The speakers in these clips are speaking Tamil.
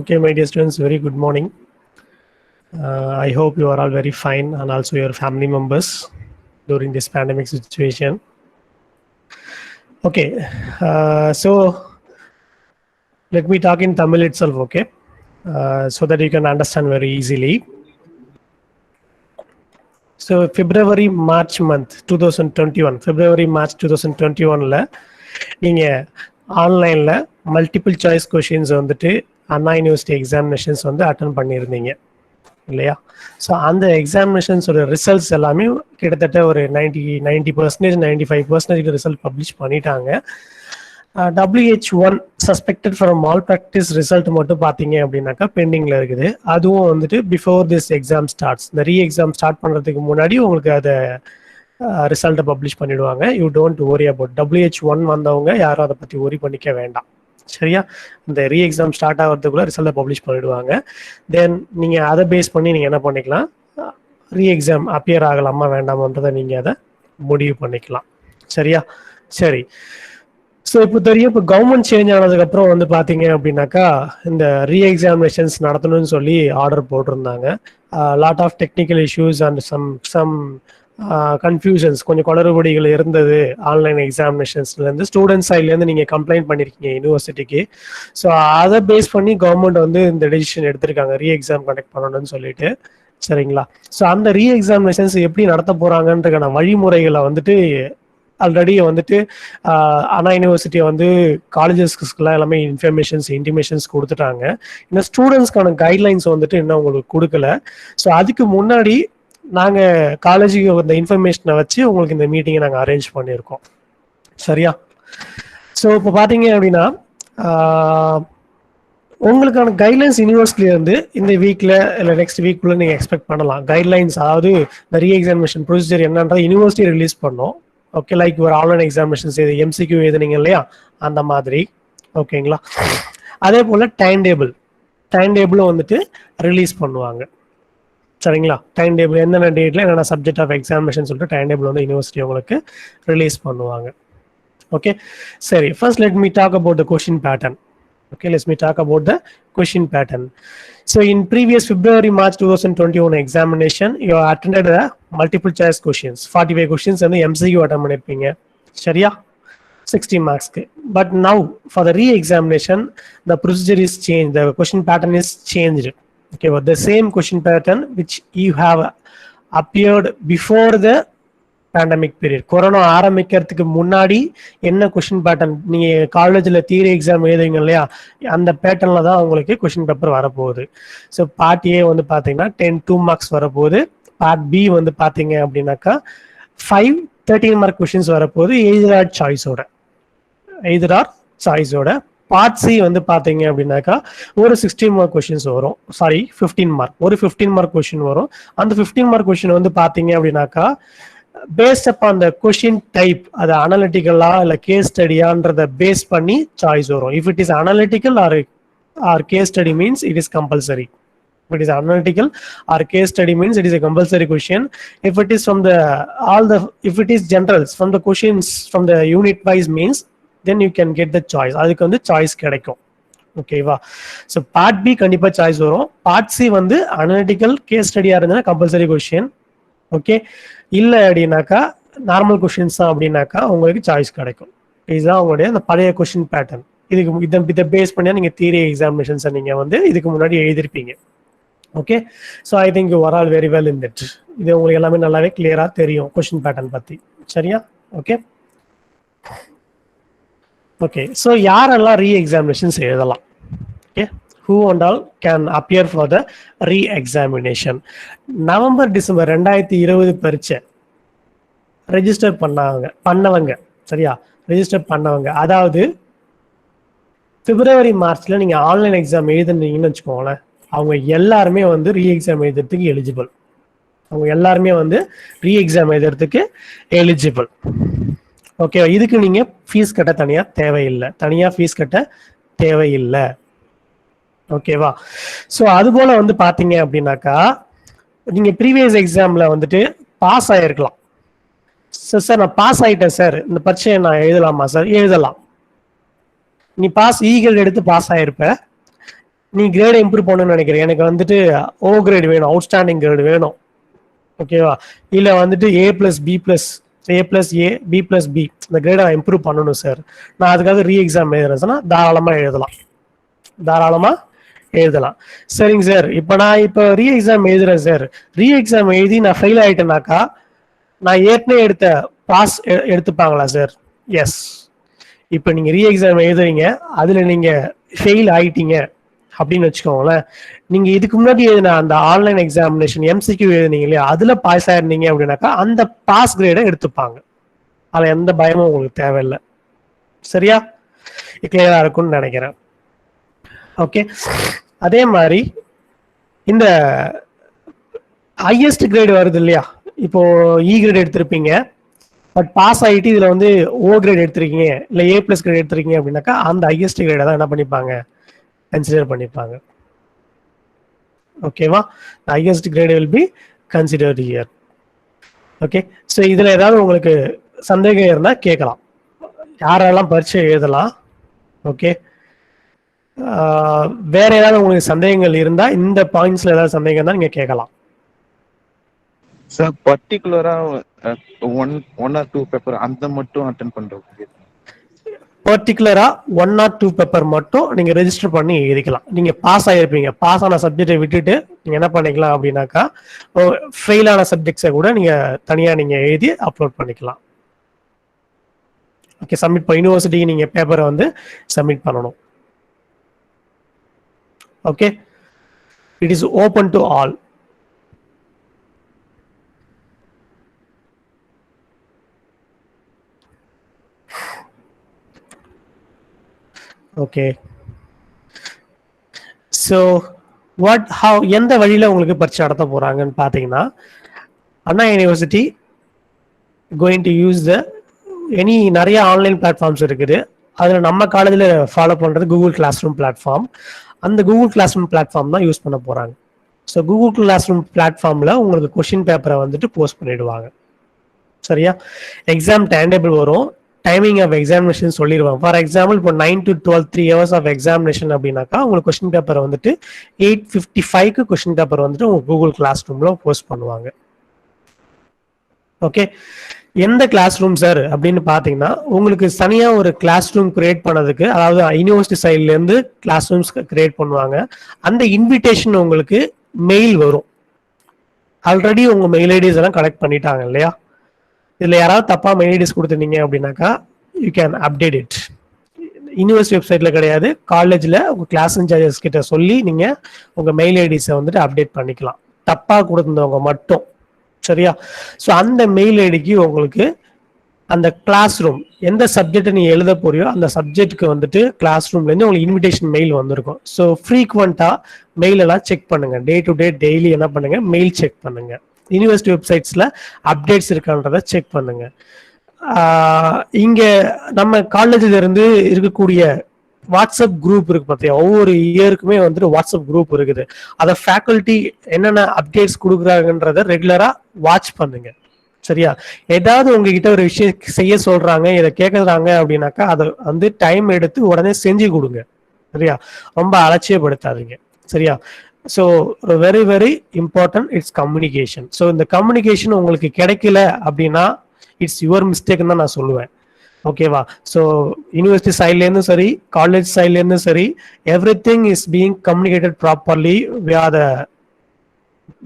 Okay, my dear students, very good morning. I hope you are all very fine and also your family members during this pandemic situation. Okay, so let me talk in Tamil itself, okay, so that you can understand very easily. So February, March month 2021, February, March 2021, நீங்கள் ஆன்லைனில் மல்டிபிள் சாய்ஸ் கொஷின்ஸ் வந்துட்டு அண்ணா யூனிவர்சிட்டி எக்ஸாமினேஷன்ஸ் வந்து அட்டன் பண்ணியிருந்தீங்க இல்லையா? ஸோ அந்த எக்ஸாமினேஷன்ஸோட ரிசல்ட்ஸ் எல்லாமே கிட்டத்தட்ட ஒரு 90% 95% ரிசல்ட் பப்ளிஷ் பண்ணிட்டாங்க. WH1 suspected from mall practice result மட்டும் பார்த்தீங்க அப்படின்னாக்கா பெண்டிங்கில் இருக்குது. அதுவும் வந்துட்டு பிஃபோர் திஸ் எக்ஸாம் ஸ்டார்ட்ஸ், இந்த எக்ஸாம் ஸ்டார்ட் பண்ணுறதுக்கு முன்னாடி உங்களுக்கு அதை ரிசல்ட்டை பப்ளிஷ் பண்ணிடுவாங்க. You don't worry about WH1 வந்தவங்க யாரும் அதை பற்றி ஒரி பண்ணிக்க வேண்டாம், சரியா? இந்த எக்ஸாம் ஸ்டார்ட் ஆகிறதுக்குள்ள ரிசல்ட்டை பப்ளிஷ் பண்ணிடுவாங்க. தென் நீங்கள் அதை பேஸ் பண்ணி நீங்கள் என்ன பண்ணிக்கலாம், எக்ஸாம் அப்பியர் ஆகலாமா வேண்டாமன்றதை நீங்கள் அதை முடிவு பண்ணிக்கலாம், சரியா? சரி, ஸோ இப்போ தெரியும், இப்போ கவர்மெண்ட் சேஞ்ச் ஆனதுக்கப்புறம் வந்து பார்த்தீங்க அப்படின்னாக்கா இந்த எக்ஸாமினேஷன்ஸ் நடத்தணும்னு சொல்லி ஆர்டர் போட்டிருந்தாங்க. Lot of technical issues and some confusions, கொஞ்சம் குளறுபடிகள் இருந்தது ஆன்லைன் எக்ஸாமினேஷன்ஸ்லேருந்து. ஸ்டூடெண்ட்ஸ் சைட்லேருந்து நீங்கள் கம்ப்ளைண்ட் பண்ணியிருக்கீங்க யூனிவர்சிட்டிக்கு. ஸோ அதை பேஸ் பண்ணி கவர்மெண்ட் வந்து இந்த டெசிஷன் எடுத்திருக்காங்க, எக்ஸாம் கண்டக்ட் பண்ணணும்னு சொல்லிட்டு, சரிங்களா? ஸோ அந்த எக்ஸாமினேஷன்ஸ் எப்படி நடத்த போகிறாங்கன்றதுக்கான வழிமுறைகளை வந்துட்டு ஆல்ரெடி வந்துட்டு அண்ணா யூனிவர்சிட்டியை வந்து காலேஜஸ்க்குலாம் எல்லாமே இன்டிமேஷன்ஸ் கொடுத்துட்டாங்க. இன்னும் ஸ்டூடெண்ட்ஸ்க்கான கைட்லைன்ஸ் வந்துட்டு இன்னும் உங்களுக்கு கொடுக்கல. ஸோ அதுக்கு முன்னாடி நாங்கள் காலேஜுக்கு இந்த இன்ஃபர்மேஷனை வச்சு உங்களுக்கு இந்த மீட்டிங்கை நாங்கள் அரேஞ்ச் பண்ணியிருக்கோம், சரியா? ஸோ இப்போ பார்த்தீங்க அப்படின்னா உங்களுக்கான கைட்லைன்ஸ் யூனிவர்சிட்டியிலேருந்து இந்த வீக்கில் இல்லை நெக்ஸ்ட் வீக்குள்ளே நீங்கள் எக்ஸ்பெக்ட் பண்ணலாம். கைட்லைன்ஸ், அதாவது இந்த எக்ஸாமினேஷன் ப்ரொசீஜர் என்னன்றதை யூனிவர்சிட்டி ரிலீஸ் பண்ணோம். ஓகே, லைக் ஒரு ஆன்லைன் எக்ஸாமினேஷன்ஸ் MCQ எழுதுனீங்க இல்லையா, அந்த மாதிரி, ஓகேங்களா? அதே போல் டைம் டேபிளும் வந்துட்டு ரிலீஸ் பண்ணுவாங்க, சரிங்களா? டைம் டேபிள் என்னென்ன டேட்டில் என்னென்ன சப்ஜெக்ட் ஆஃப் எக்ஸாமினேஷன் சொல்லிட்டு டைம் டேபிள் வந்து யூனிவர்சிட்டி உங்களுக்கு ரிலீஸ் பண்ணுவாங்க. ஓகே, சரி, first let me talk about the question pattern. Okay, let me talk about the question pattern. So in previous February March 2021 examination, you attended the multiple choice questions, 45 questions and the MCQ attend பண்ணிருப்பீங்க, சரியா? 60 marks. But now for the re-examination, the procedure is changed, the question pattern is changed. Okay, but the same question pattern which you have appeared before the pandemic period, corona ஆரம்பிக்கிறதுக்கு முன்னாடி என்ன கொஷின் பேட்டர்ன் நீங்கள் காலேஜில் தியரி எக்ஸாம் எழுதுவீங்க இல்லையா, அந்த பேட்டர்னில் தான் உங்களுக்கு கொஷின் பேப்பர் வரப்போகுது. ஸோ பார்ட் ஏ வந்து பார்த்தீங்கன்னா 2 marks வரப்போகுது. பார்ட் பி வந்து பார்த்தீங்க அப்படின்னாக்கா 5 13 mark கொஷின்ஸ் வரப்போகுது, எய்தர் ஆர் சாய்ஸோட. பார்ட் சி வந்து பார்த்தீங்க அப்படின்னாக்கா ஒரு 16 mark கொஷின்ஸ் வரும், சாரி 15 mark, ஒரு 15 mark கொஷின் வரும். அந்த 15 mark கொஷின் வந்து பார்த்தீங்க அப்படின்னாக்கா based upon the question type, அது அனலிட்டிக்கலா இல்ல கேஸ் ஸ்டடியான்றத பேஸ் பண்ணி சாய்ஸ் வரும். If it is analytical or case study means it is compulsory. If it is analytical or case study means it is a compulsory question. If it is from if it is generals from the questions from the unit wise means then you can get the choice. அதுக்கு வந்து சாய்ஸ் கிடைக்கும், ஓகேவா? ஸோ பார்ட் பி கண்டிப்பா சாய்ஸ் வரும். பார்ட் சி வந்து அனலிட்டிக்கல் கேஸ் ஸ்டடியா இருந்தா கம்பல்சரி கொஸ்டின், ஓகே. இல்லை அப்படின்னாக்கா நார்மல் கொஸ்டின்ஸ் தான் அப்படின்னாக்கா உங்களுக்கு சாய்ஸ் கிடைக்கும். இதுதான் உங்களுடைய அந்த பழைய கொஸ்டின் பேட்டர்ன். இதை பேஸ் பண்ணி நீங்கள் தியரி எக்ஸாமினேஷன்ஸை நீங்கள் வந்து இதுக்கு முன்னாடி எழுதிருப்பீங்க, okay. So I think you are all very well in that. இது உங்களுக்கு எல்லாமே நல்லாவே கிளியராக தெரியும் கொஸ்டின் பேட்டர்ன் பற்றி, சரியா? Okay, okay. ஸோ யாரெல்லாம் எக்ஸாமினேஷன்ஸ் எழுதலாம்? Okay, who and all can appear for the re-examination. November December 2020 பரீட்சை ரெஜிஸ்டர் பண்ணவங்க, சரியா? ரெஜிஸ்டர் பண்ணவங்க, அதாவது பிப்ரவரி மார்ச்ல நீங்க ஆன்லைன் எக்ஸாம் எழுதுனீங்கன்னு வச்சுக்கோங்களேன், அவங்க எல்லாருமே வந்து எக்ஸாம் எழுதுறதுக்கு எலிஜிபிள். ஓகே, இதுக்கு நீங்க ஃபீஸ் கட்ட தனியா ஃபீஸ் கட்ட தேவையில்லை, ஓகேவா? ஸோ அது போல வந்து பார்த்தீங்க அப்படின்னாக்கா நீங்கள் ப்ரீவியஸ் எக்ஸாமில் வந்துட்டு பாஸ் ஆகிருக்கலாம். சார் நான் பாஸ் ஆகிட்டேன் சார், இந்த பரீட்சையை நான் எழுதலாமா சார்? எழுதலாம். நீ ஈகல் எடுத்து பாஸ் ஆகிருப்ப, நீ கிரேட் இம்ப்ரூவ் பண்ணணும்னு நினைக்கிறேன், எனக்கு வந்துட்டு ஓ கிரேட் வேணும், அவுட்ஸ்டாண்டிங் கிரேட் வேணும், ஓகேவா, இல்லை வந்துட்டு ஏ plus B plus A plus A B plus B இந்த கிரேடை இம்ப்ரூவ் பண்ணணும் சார், நான் அதுக்காக ரீ எக்ஸாம் எழுதுறேன்னா தாராளமாக எழுதலாம், தாராளமாக எழுதலாம். சரிங்க சார், இப்போ நான் இப்போ ரீ எக்ஸாம் எழுதுறேன் சார், ரீ எக்ஸாம் எழுதி நான் ஃபெயில் ஆயிட்டேனாக்கா நான் ஏற்கனவே எடுத்த பாஸ் எடுத்துப்பாங்களா சார்? எஸ். இப்போ நீங்க ரீ எக்ஸாம் எழுதுறீங்க, அதுல நீங்க ஃபெயில் ஆயிட்டீங்க அப்படின்னு வச்சுக்கோங்களேன், நீங்க இதுக்கு முன்னாடி எழுதின அந்த ஆன்லைன் எக்ஸாமினேஷன் எம்சிக்யூ எழுதுனீங்க இல்லையா, அதுல பாஸ் ஆயிருந்தீங்க அப்படின்னாக்கா அந்த பாஸ் கிரேடை எடுத்துப்பாங்க, அதுல எந்த பயமும் உங்களுக்கு தேவையில்லை. சரியா? கிளியரா இருக்கும்னு நினைக்கிறேன். ஓகே, அதே மாதிரி இந்த ஹையஸ்ட் கிரேடு வருது இல்லையா, இப்போ இ கிரேட் எடுத்திருப்பீங்க, பட் பாஸ் ஆகிட்டு இதுல வந்து ஓ கிரேட் எடுத்திருக்கீங்க இல்லை ஏ பிளஸ் கிரேட் எடுத்திருக்கீங்க அப்படின்னாக்கா அந்த ஹையஸ்ட் கிரேடை தான் என்ன பண்ணிப்பாங்க, கன்சிடர் பண்ணிப்பாங்க. ஓகேவா? Highest great will be considered here. Okay, so இதுல ஏதாவது உங்களுக்கு சந்தேகம் இருந்தா கேட்கலாம், யாரெல்லாம் பரீட்சை எழுதலாம். ஓகே, வேற ஏதாவது உங்களுக்கு சந்தேகங்கள் இருந்தா இந்த பாயிண்ட்ஸ்ல ஏதாவது சந்தேகம் இருந்தா நீங்க கேட்கலாம். சார் பர்டிகுலரா ஒன் ஆர் டூ பேப்பர் அந்த மட்டும் அட்டெண்ட் பண்றது, பர்டிகுலரா 1 or 2 பேப்பர் மட்டும் நீங்க ரெஜிஸ்டர் பண்ணி எழுதிக்கலாம். நீங்க பாஸ் ஆயிருப்பீங்க, பாஸ் ஆன சப்ஜெக்டை விட்டுட்டு நீங்க என்ன பண்ணிக்கலாம் அப்படின்னாக்கா ஃபெயில் ஆன சப்ஜெக்ட்ஸை கூட நீங்க தனியா நீங்க எழுதி அப்லோட் பண்ணிக்கலாம். ஓகே, சப்மிட் பண்ண யூனிவர்சிட்டிக்கு நீங்க பேப்பரை வந்து சப்மிட் பண்ணணும். Okay, it is open to all. Okay, so எந்த வழியில் உங்களுக்கு பரீட்சை நடத்த போகிறாங்கன்னு பார்த்தீங்கன்னா, அண்ணா யூனிவர்சிட்டி கோயிங் டு யூஸ் நிறைய ஆன்லைன் பிளாட்ஃபார்ம்ஸ் இருக்குது. அதில் நம்ம காலேஜில் ஃபாலோ பண்ணுறது கூகுள் கிளாஸ் ரூம் பிளாட்ஃபார்ம். அந்த கூகுள் கிளாஸ் ரூம் பிளாட்ஃபார்ம் தான் யூஸ் பண்ண போகிறாங்க. ஸோ கூகுள் கிளாஸ் ரூம் பிளாட்ஃபார்மில் உங்களுக்கு கொஷின் பேப்பரை வந்துட்டு போஸ்ட் பண்ணிடுவாங்க. சரியா? எக்ஸாம் டைம் டேபிள் வரும், டைமிங் ஆஃப் எக்ஸாமினேஷன் சொல்லிடுவாங்க. ஃபார் எக்ஸாம்பிள் இப்போ 9 to 12 3 hours ஆஃப் எக்ஸாமினேஷன் அப்படின்னாக்கா உங்களுக்கு கொஸ்டின் பேப்பர் வந்துட்டு 8:55 கொஸ்டின் பேப்பர் வந்துட்டு உங்க கூகுள் கிளாஸ் ரூம்ல போஸ்ட் பண்ணுவாங்க. ஓகே, எந்த கிளாஸ் ரூம் சார் அப்படின்னு பார்த்தீங்கன்னா, உங்களுக்கு தனியாக ஒரு கிளாஸ் ரூம் கிரியேட் பண்ணதுக்கு, அதாவது யூனிவர்சிட்டி சைட்லேருந்து கிளாஸ் ரூம்ஸ் கிரியேட் பண்ணுவாங்க. அந்த இன்விடேஷன் உங்களுக்கு மெயில் வரும். ஆல்ரெடி உங்க மெயில் ஐடிஸ் எல்லாம் கலெக்ட் பண்ணிட்டாங்க இல்லையா, இதில் யாராவது தப்பா மெயில் ஐடிஸ் கொடுத்துருந்தீங்க அப்படின்னாக்கா you can update it. University வெப்சைட்ல கிடையாது, காலேஜில் உங்கள் கிளாஸ் இன்சார்ஜஸ் கிட்ட சொல்லி நீங்கள் உங்கள் மெயில் ஐடிஸை வந்துட்டு அப்டேட் பண்ணிக்கலாம், தப்பாக கொடுத்துருந்தவங்க மட்டும். சரியா? ஸோ அந்த மெயில் ஐடிக்கு உங்களுக்கு அந்த கிளாஸ் ரூம் எந்த சப்ஜெக்டை நீ எழுத போறியோ அந்த சப்ஜெக்ட்டுக்கு வந்துட்டு கிளாஸ் ரூம்லேருந்து உங்களுக்கு இன்விடேஷன் மெயில் வந்திருக்கும். ஸோ ஃப்ரீக்வெண்ட்டாக மெயில் எல்லாம் செக் பண்ணுங்க, டே டு டே டெய்லி என்ன பண்ணுங்க, மெயில் செக் பண்ணுங்க. யூனிவர்சிட்டி வெப்சைட்ஸ்ல அப்டேட்ஸ் இருக்கான்றதை செக் பண்ணுங்க. இங்க நம்ம காலேஜ்ல இருந்து இருக்கக்கூடிய வாட்ஸ்அப் குரூப் இருக்கு பார்த்தியா, ஒவ்வொரு இயருக்குமே வந்துட்டு வாட்ஸ்அப் குரூப் இருக்குது. அதை ஃபேக்கல்ட்டி என்னென்ன அப்டேட்ஸ் கொடுக்குறாங்கன்றத ரெகுலரா வாட்ச் பண்ணுங்க. சரியா? ஏதாவது உங்ககிட்ட ஒரு விஷயம் செய்ய சொல்றாங்க, இதை கேட்கறாங்க அப்படின்னாக்கா அதை வந்து டைம் எடுத்து உடனே செஞ்சு கொடுங்க. சரியா? ரொம்ப அலட்சியப்படுத்தாதீங்க. சரியா? So very very important it's communication. So இந்த கம்யூனிகேஷன் உங்களுக்கு கிடைக்கல அப்படின்னா இட்ஸ் யுவர் மிஸ்டேக்னு தான் நான் சொல்லுவேன். ஓகேவா? ஸோ யூனிவர்சிட்டி சைட்லேருந்தும் சரி, காலேஜ் சைட்லேருந்தும் சரி, everything is being communicated properly via the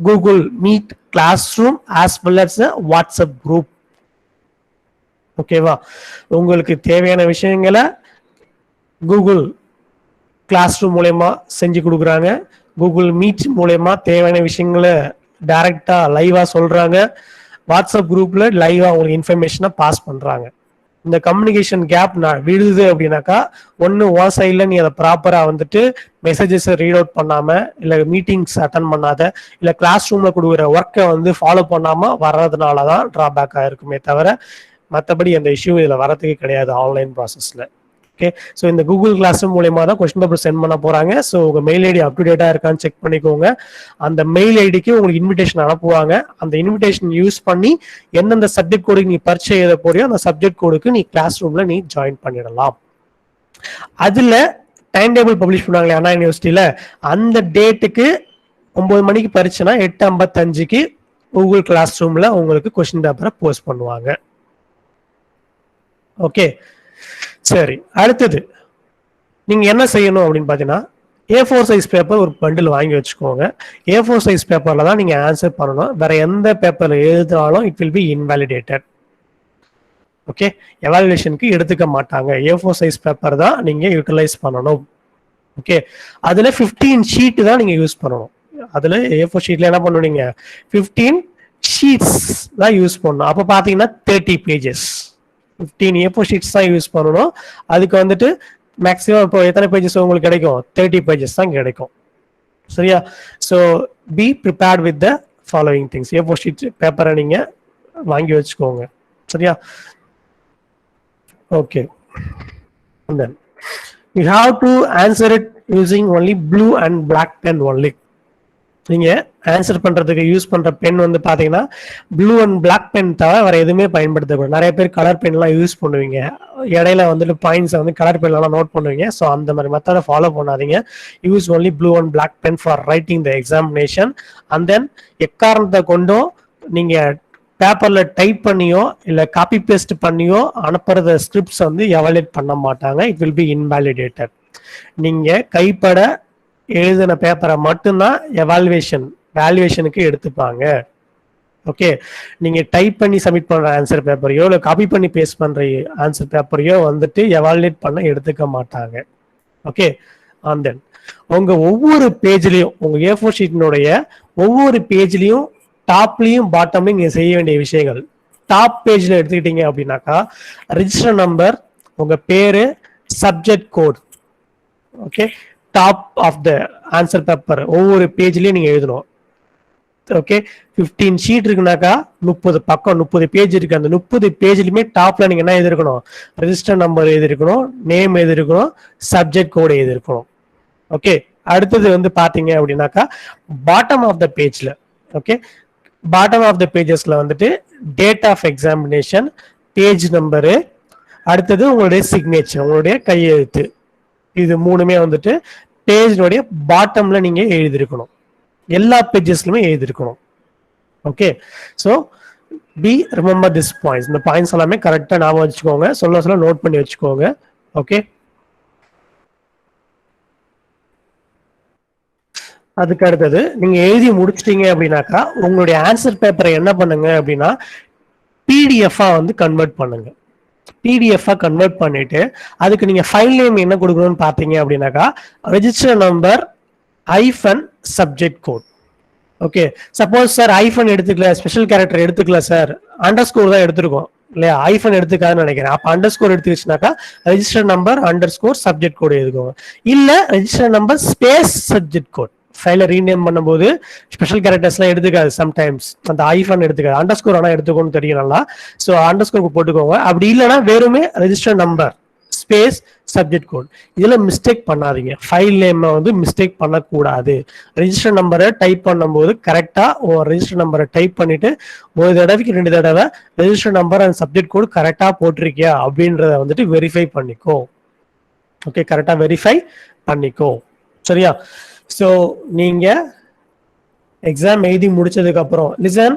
Google Meet classroom as well as WhatsApp group. ஓகேவா? உங்களுக்கு தேவையான விஷயங்களை கூகுள் கிளாஸ் ரூம் மூலயமா செஞ்சு கொடுக்குறாங்க, கூகுள் மீட் மூலயமா தேவையான விஷயங்களை டைரக்டா லைவா சொல்றாங்க, வாட்ஸ்அப் குரூப்ல லைவா உங்களுக்கு இன்ஃபர்மேஷனை பாஸ் பண்றாங்க. இந்த கம்யூனிகேஷன் கேப் விழுது அப்படின்னாக்கா ஒன்று உன் சைடில் நீ அதை ப்ராப்பராக வந்துட்டு மெசேஜஸை ரீட் அவுட் பண்ணாமல், இல்லை மீட்டிங்ஸ் அட்டன் பண்ணாத, இல்லை கிளாஸ் ரூமில் கொடுக்குற ஒர்க்கை வந்து ஃபாலோ பண்ணாமல் வர்றதுனால தான் ட்ராபேக்காக இருக்குமே தவிர மற்றபடி அந்த இஷ்யூ இதில் வரதுக்கு கிடையாது ஆன்லைன் ப்ராசஸில். ஓகே, ஸோ இந்த கூகுள் கிளாஸ் ரூம் மூலயமா தான் கொஸ்டின் பேப்பர் சென்ட் பண்ண போகிறாங்க. ஸோ உங்கள் மெயில் ஐடி அப் டு டேட்டாக இருக்கான்னு செக் பண்ணிக்கோங்க. அந்த மெயில் ஐடிக்கு உங்களுக்கு இன்விடேஷன் அனுப்புவாங்க. அந்த இன்விடேஷன் யூஸ் பண்ணி எந்தெந்த சப்ஜெக்ட் கோடுக்கு நீ பரீட்சை எழுத போறியோ அந்த சப்ஜெக்ட் கோடுக்கு நீ கிளாஸ் ரூமில் நீ ஜாயின் பண்ணிடலாம். அதில் டைம் டேபிள் பப்ளிஷ் பண்ணுவாங்களே அண்ணா யூனிவர்சிட்டியில, அந்த டேட்டுக்கு 9 மணிக்கு பரீட்சைனா 8:55க்கு கூகுள் கிளாஸ் ரூம்ல உங்களுக்கு கொஸ்டின் பேப்பரை போஸ்ட் பண்ணுவாங்க. ஓகே, சரி. அடுத்தது நீங்க என்ன செய்யணும் அப்படின்னு பாத்தீங்கன்னா, A4 சைஸ் பேப்பர் ஒரு பண்டில் வாங்கி வச்சுக்கோங்க. A4 சைஸ் பேப்பர்ல தான் நீங்க ஆன்சர் பண்ணணும். வேற எந்த பேப்பர்ல எழுதினாலும் இட் வில் பி இன்வாலிடேட்டட். ஓகே, எவாலுவேஷனுக்கு எடுத்துக்க மாட்டாங்க. A4 சைஸ் பேப்பர் தான் நீங்க யூட்டிலைஸ் பண்ணணும். ஓகே, அதுல 15 ஷீட் தான் நீங்க யூஸ் பண்ணணும். அதுல A4 ஷீட்ல என்ன பண்ணுவீங்க, 15 ஷீட்ஸ் தான் யூஸ் பண்ணணும். அப்ப பாத்தீங்கன்னா 30 பேஜஸ், 15 A4 ஷீட்ஸ் தான் யூஸ் பண்ணணும். அதுக்கு வந்துட்டு மேக்ஸிமம் இப்போ எத்தனை பேஜஸ் உங்களுக்கு கிடைக்கும், 30 பேஜஸ் தான் கிடைக்கும். சரியா? So be prepared with the following things. A4 sheet பேப்பரை நீங்க வாங்கி வச்சுக்கோங்க. சரியா? Okay, and then you have to answer it using only blue and black pen only. நீங்க ஆன்சர் பண்றதுக்கு யூஸ் பண்ற பென் வந்து பாத்தீங்கன்னா ப்ளூ அண்ட் பிளாக் பென் தவிர வேற எதுவுமே பயன்படுத்தக்கூடாது. நிறைய பேர் கலர் பென் எல்லாம் யூஸ் பண்ணுவீங்க, இடையில வந்துட்டு பாயிண்ட்ஸ் வந்து கலர் பென் எல்லாம் நோட் பண்ணுவீங்க. ஸோ அந்த மாதிரி மெத்தடை ஃபாலோ பண்ணாதீங்க. Use only blue and black pen for writing the examination. And then எக்காரணத்தை கொண்டும் நீங்க பேப்பர்ல டைப் பண்ணியோ இல்ல காப்பி பேஸ்ட் பண்ணியோ அனுப்புறத ஸ்கிரிப்ட்ஸ் வந்து எவாலுவேட் பண்ண மாட்டாங்க. It will be invalidated. நீங்க கைப்பட எழுதின பேப்பரை மட்டும்தான் வேல்யூவேஷனுக்கு எடுத்துப்பாங்க. ஓகே, நீங்க டைப் பண்ணி சப்மிட் பண்ற ஆன்சர் பேப்பரையோ இல்ல காப்பி பண்ணி பேஸ்ட் பண்ற ஆன்சர் பேப்பரையோ வந்துட்டு எவாலுவேட் பண்ண எடுத்துக்க மாட்டாங்க. ஓகே, அண்ட் தென் உங்க ஒவ்வொரு பேஜ்லயும், உங்க A4 ஷீட்டினுடைய ஒவ்வொரு பேஜ்லயும் டாப்லயும் பாட்டம்லயும் நீங்க செய்ய வேண்டிய விஷயங்கள். டாப் பேஜ்ல எடுத்துக்கிட்டீங்க அப்படின்னாக்கா ரெஜிஸ்டர் நம்பர், உங்க பேரு, subject code. Okay, top of the answer paper ஒவ்வொரு பேஜ்லயும் நீங்க எழுதணும். ஓகே, 15 ஷீட் இருக்குனாக்கா 30 பக்கம், 30 பேஜ் இருக்கு. அந்த 30 பேஜ்லயுமே டாப்ல நீங்க என்ன எழுதிருக்கணும், ரெஜிஸ்டர் நம்பர் எழுதிருக்கணும், நேம் எழுதிருக்கணும், சப்ஜெக்ட் கோட் எழுதிருக்கணும். ஓகே, அடுத்தது வந்து பாத்தீங்க அப்படின்னாக்கா பாட்டம் ஆஃப் த பேஜ்ல, ஓகே, பாட்டம் ஆஃப் த பேஜஸ்ல வந்துட்டு date of examination, page number, அடுத்தது உங்களுடைய சிக்னேச்சர், உங்களுடைய கையெழுத்து. இது மூணுமே வந்துட்டு பேஜ்னுடைய பாட்டம்ல நீங்க எழுதிருக்கணும். எல்லா பேஜஸ்லுமே எழுதிருக்கணும். Okay, so be remember this points. இந்த பாயிண்ட்ஸ் எல்லாமே கரெக்டா ஞாபகம் வச்சுக்கோங்க, சொல்ல நோட் பண்ணி வச்சுக்கோங்க. ஓகே, அதுக்கு அடுத்தது நீங்க எழுதி முடிச்சிட்டீங்க அப்படின்னாக்கா உங்களுடைய ஆன்சர் பேப்பரை என்ன பண்ணுங்க அப்படின்னா பிடிஎஃபா வந்து கன்வெர்ட் பண்ணுங்க. பிடிஎஃபா கன்வெர்ட் பண்ணிட்டு அதுக்கு நீங்க ஃபைல் நேம் என்ன கொடுக்கணும்னு பாத்தீங்க அப்படின்னாக்கா register number hyphen subject code. Okay, suppose sir hyphen எடுத்துக்கல, ஸ்பெஷல் கேரக்டர் எடுத்துக்கல சார், அண்டர் ஸ்கோர் தான் எடுத்திருக்கோம் இல்லையா, ஐஃபன் எடுத்துக்காதுன்னு நினைக்கிறேன். அப்ப அண்டர் ஸ்கோர் எடுத்துக்கிச்சுனாக்கா register number underscore subject code எழுதுக்கோங்க. இல்ல register number space subject code. ஃபைலை ரீநேம் பண்ணும்போது ஸ்பெஷல் கேரக்டர்ஸ்லாம் எடுத்துக்காது, சம்டைம்ஸ் அந்த ஐஃபன் எடுத்துக்காது, அண்டர் ஸ்கோர் ஆனால் எடுத்துக்கோன்னு தெரியும் நல்லா. ஸோ அண்டர் ஸ்கோர் போட்டுக்கோங்க. அப்படி இல்லைன்னா வெறுமே register number space subject code. இதுல மிஸ்டேக் பண்ணாதீங்க. ஃபைல் நேம் வந்து மிஸ்டேக் பண்ணக்கூடாது. ரெஜிஸ்டர் நம்பரை டைப் பண்ணும்போது கரெக்டா ரெஜிஸ்டர் நம்பரை டைப் பண்ணிட்டு ஒரு தடவைக்கு 2 தடவை register number and subject code கரெக்டா போட்டிருக்கியா அப்படின்றத வந்துட்டு வெரிஃபை பண்ணிக்கோ. ஓகே, கரெக்டா வெரிஃபை பண்ணிக்கோ. சரியா? ஸோ நீங்க எக்ஸாம் எழுதி முடிச்சதுக்கு அப்புறம் லிசன்,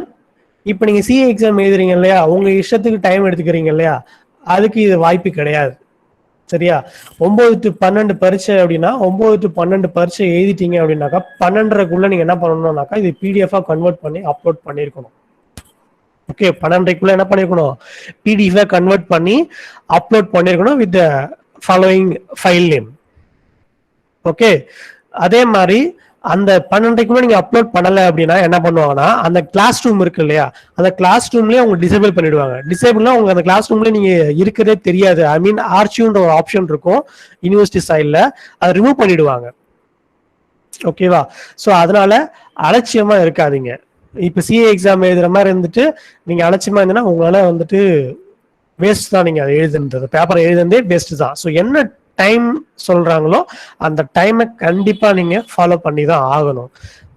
இப்போ நீங்க சிஏ எக்ஸாம் எழுதுறீங்க இல்லையா, உங்க இஷ்டத்துக்கு டைம் எடுத்துக்கிறீங்க இல்லையா, அதுக்கு இது வாய்ப்பு கிடையாது. சரியா? 9 to 12 பரீட்சை அப்படின்னா 9 to 12 பரீட்சை எழுதிட்டீங்க அப்படின்னாக்கா 12:30க்குள்ள நீங்க என்ன பண்ணணும்னாக்கா இது பிடிஎஃபா கன்வெர்ட் பண்ணி அப்லோட் பண்ணிருக்கணும். ஓகே, 12:30க்குள்ள என்ன பண்ணிருக்கணும், பிடிஎஃபா கன்வெர்ட் பண்ணி அப்லோட் பண்ணிருக்கணும் with following file name. Okay, அதே மாதிரி அந்த 12:30க்குள்ள நீங்க அப்லோட் பண்ணல அப்படின்னா என்ன பண்ணுவாங்கன்னா அந்த கிளாஸ் ரூம் இருக்கு இல்லையா, அந்த கிளாஸ் ரூம்லயே அவங்க டிசேபிள் பண்ணிடுவாங்க. டிசேபிள்னா உங்க அந்த கிளாஸ் ரூம்ல நீங்க இருக்கிறதே தெரியாது. ஐ மீன் ஆர்ச்சிவ்ன்ற ஒரு ஆப்ஷன் இருக்கும் யூனிவர்சிட்டி சைட்ல, அதை ரிமூவ் பண்ணிடுவாங்க. ஓகேவா? ஸோ அதனால அலட்சியமா இருக்காதீங்க. இப்ப சிஏ எக்ஸாம் எழுதுற மாதிரி இருந்துட்டு நீங்க அலட்சியமா இருந்தீங்கன்னா உங்களால வந்துட்டு வேஸ்ட் தான். நீங்க அதை எழுதுன்றது பேப்பரை எழுதுனதே வேஸ்ட் தான். ஸோ என்ன டைம் சொல்றாங்களோ அந்த டைமை கண்டிப்பா நீங்க ஃபாலோ பண்ணி தான் ஆகணும்.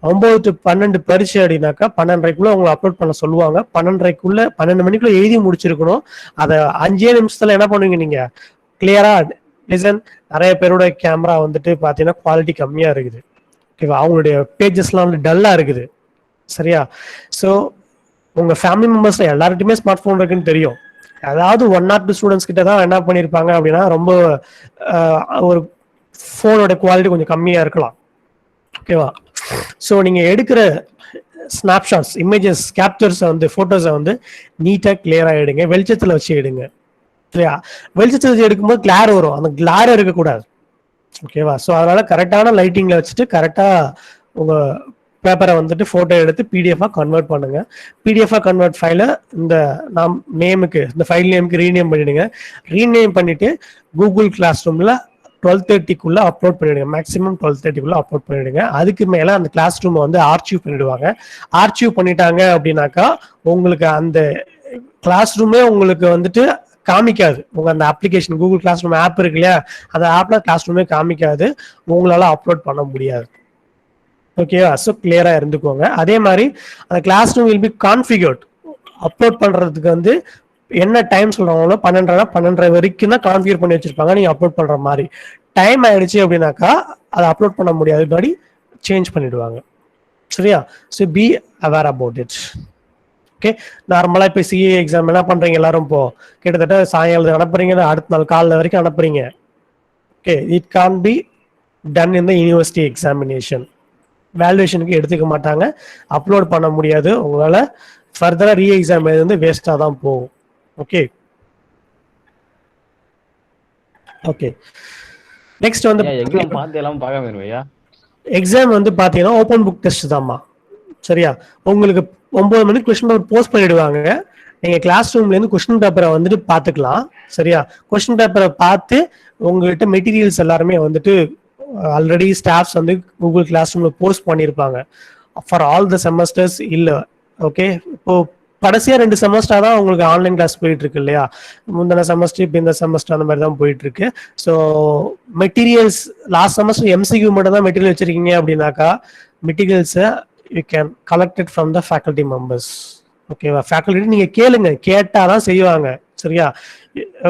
9 to 12 பரீட்சை அப்படின்னாக்கா 12:30க்குள்ள உங்களை அப்லோட் பண்ண சொல்லுவாங்க. 12:30க்குள்ள 12 மணிக்குள்ள எழுதி முடிச்சிருக்கணும். அதை 5 நிமிஷத்துல என்ன பண்ணுவீங்க, நீங்க கிளியரா லிசன், நிறைய பேரோட கேமரா வந்துட்டு பாத்தீங்கன்னா குவாலிட்டி கம்மியா இருக்குது. ஓகேவா, அவங்களுடைய பேஜஸ்லாம் வந்து டல்லா இருக்குது. சரியா, ஸோ உங்க ஃபேமிலி மெம்பர்ஸ்ல எல்லார்கிட்டயுமே ஸ்மார்ட் போன் இருக்குன்னு தெரியும். அதாவது 1 or 2 ஸ்டூடெண்ட்ஸ் கிட்ட தான் என்ன பண்ணியிருப்பாங்க அப்படின்னா ரொம்ப ஒரு ஃபோனோட குவாலிட்டி கொஞ்சம் கம்மியா இருக்கலாம். ஓகேவா, ஸோ நீங்க எடுக்கிற ஸ்னாப்ஷாட்ஸ், இமேஜஸ், கேப்சர்ஸை வந்து ஃபோட்டோஸை வந்து நீட்டாக கிளியராக எடுங்க, வெளிச்சத்தில் வச்சு எடுங்க. சரியா, வெளிச்சத்தில் வச்சு எடுக்கும்போது கிளார் வரும், அந்த கிளார் இருக்கக்கூடாது. ஓகேவா, ஸோ அதனால கரெக்டான லைட்டிங்ல வச்சுட்டு கரெக்டாக உங்க பேப்பரை வந்துட்டு ஃபோட்டோ எடுத்து பிடிஎஃபாக கன்வெர்ட் பண்ணுங்க. பிடிஎஃபாக கன்வெர்ட் ஃபைலை இந்த நாம் நேமுக்கு, இந்த ஃபைல் நேமுக்கு ரீநேம் பண்ணிடுங்க. ரீநேம் பண்ணிட்டு கூகுள் கிளாஸ் ரூமில் 12:30 அப்லோட் பண்ணிடுங்க. மேக்ஸிமம் 12:30 அப்லோட் பண்ணிடுங்க. அதுக்கு மேலே அந்த கிளாஸ் ரூமை வந்து ஆர்ச்சிவ் பண்ணிடுவாங்க. ஆர்ச்சிவ் பண்ணிட்டாங்க அப்படின்னாக்கா உங்களுக்கு அந்த கிளாஸ் ரூமே உங்களுக்கு வந்துட்டு காமிக்காது. உங்க அந்த application Google classroom app இருக்கு இல்லையா, அந்த ஆப்ல கிளாஸ் ரூமே காமிக்காது, உங்களால அப்லோட் பண்ண முடியாது. ஓகேவா, ஸோ கிளியரா இருந்துக்கோங்க. அதே மாதிரி அந்த classroom will be configured. Upload பண்றதுக்கு வந்து என்ன டைம் சொல்றாங்களோ 12:30 வரைக்கும் தான் கான்ஃபிகர் பண்ணி வச்சிருப்பாங்க நீங்க அப்லோட் பண்ற மாதிரி. டைம் ஆயிடுச்சு அப்படின்னாக்கா அதை அப்லோட் பண்ண முடியாது, படி சேஞ்ச் பண்ணிடுவாங்க. சரியா, so be aware about it. Okay, நார்மலா இப்போ சிஏ எக்ஸாம் என்ன பண்றீங்க எல்லாரும், இப்போ கிட்டத்தட்ட சாயங்காலத்துக்கு அனுப்புறீங்க, அடுத்த நாள் காலைல வரைக்கும் அனுப்புறீங்க. Okay, it can be done in the university examination. வேல்யூவேஷனுக்கு எடுத்துக்க மாட்டாங்க, அப்லோட் பண்ண முடியாது, உங்களால ஃபர்தரா ரீ எக்ஸாம் வந்து வேஸ்டா தான் போகும். ஓகே ஓகே, நெக்ஸ்ட் வந்து எக்ஸாம் பார்த்து எல்லாம் பார்க்காம இருவையா. எக்ஸாம் வந்து பாத்தீங்கன்னா ஓப்பன் புக் டெஸ்ட் தான்மா. சரியா, உங்களுக்கு 9 மணிக்கு கொஸ்டின் பேப்பர் போஸ்ட் பண்ணிடுவாங்க. நீங்க கிளாஸ் ரூம்ல இருந்து கொஸ்டின் பேப்பரை வந்துட்டு பாத்துக்கலாம். சரியா, கொஸ்டின் பேப்பரை பார்த்து உங்ககிட்ட மெட்டீரியல்ஸ் எல்லாருமே வந்துட்டு ஆல்ரெடி ஸ்டாஃப்ஸ் வந்து கூகுள் கிளாஸ் ரூம்ல போஸ்ட் பண்ணியிருப்பாங்க ஃபார் ஆல் த செமஸ்டர்ஸ். இல்ல ஓகே, இப்போ கடைசியா 2 செமஸ்டர் தான் உங்களுக்கு ஆன்லைன் கிளாஸ் போயிட்டு இருக்கு இல்லையா, முந்தின செமஸ்டர் இப்போ இந்த செமஸ்டர் அந்த மாதிரி தான் போயிட்டு இருக்கு. So materials last semester MCQ மட்டும் தான் மெட்டீரியல் வச்சிருக்கீங்க அப்படின்னாக்கா மெட்டீரியல்ஸை you can collected from the faculty members. ஓகேவா, ஃபேக்கல்டி நீங்க கேளுங்க, கேட்டாதான் செய்வாங்க. சரியா,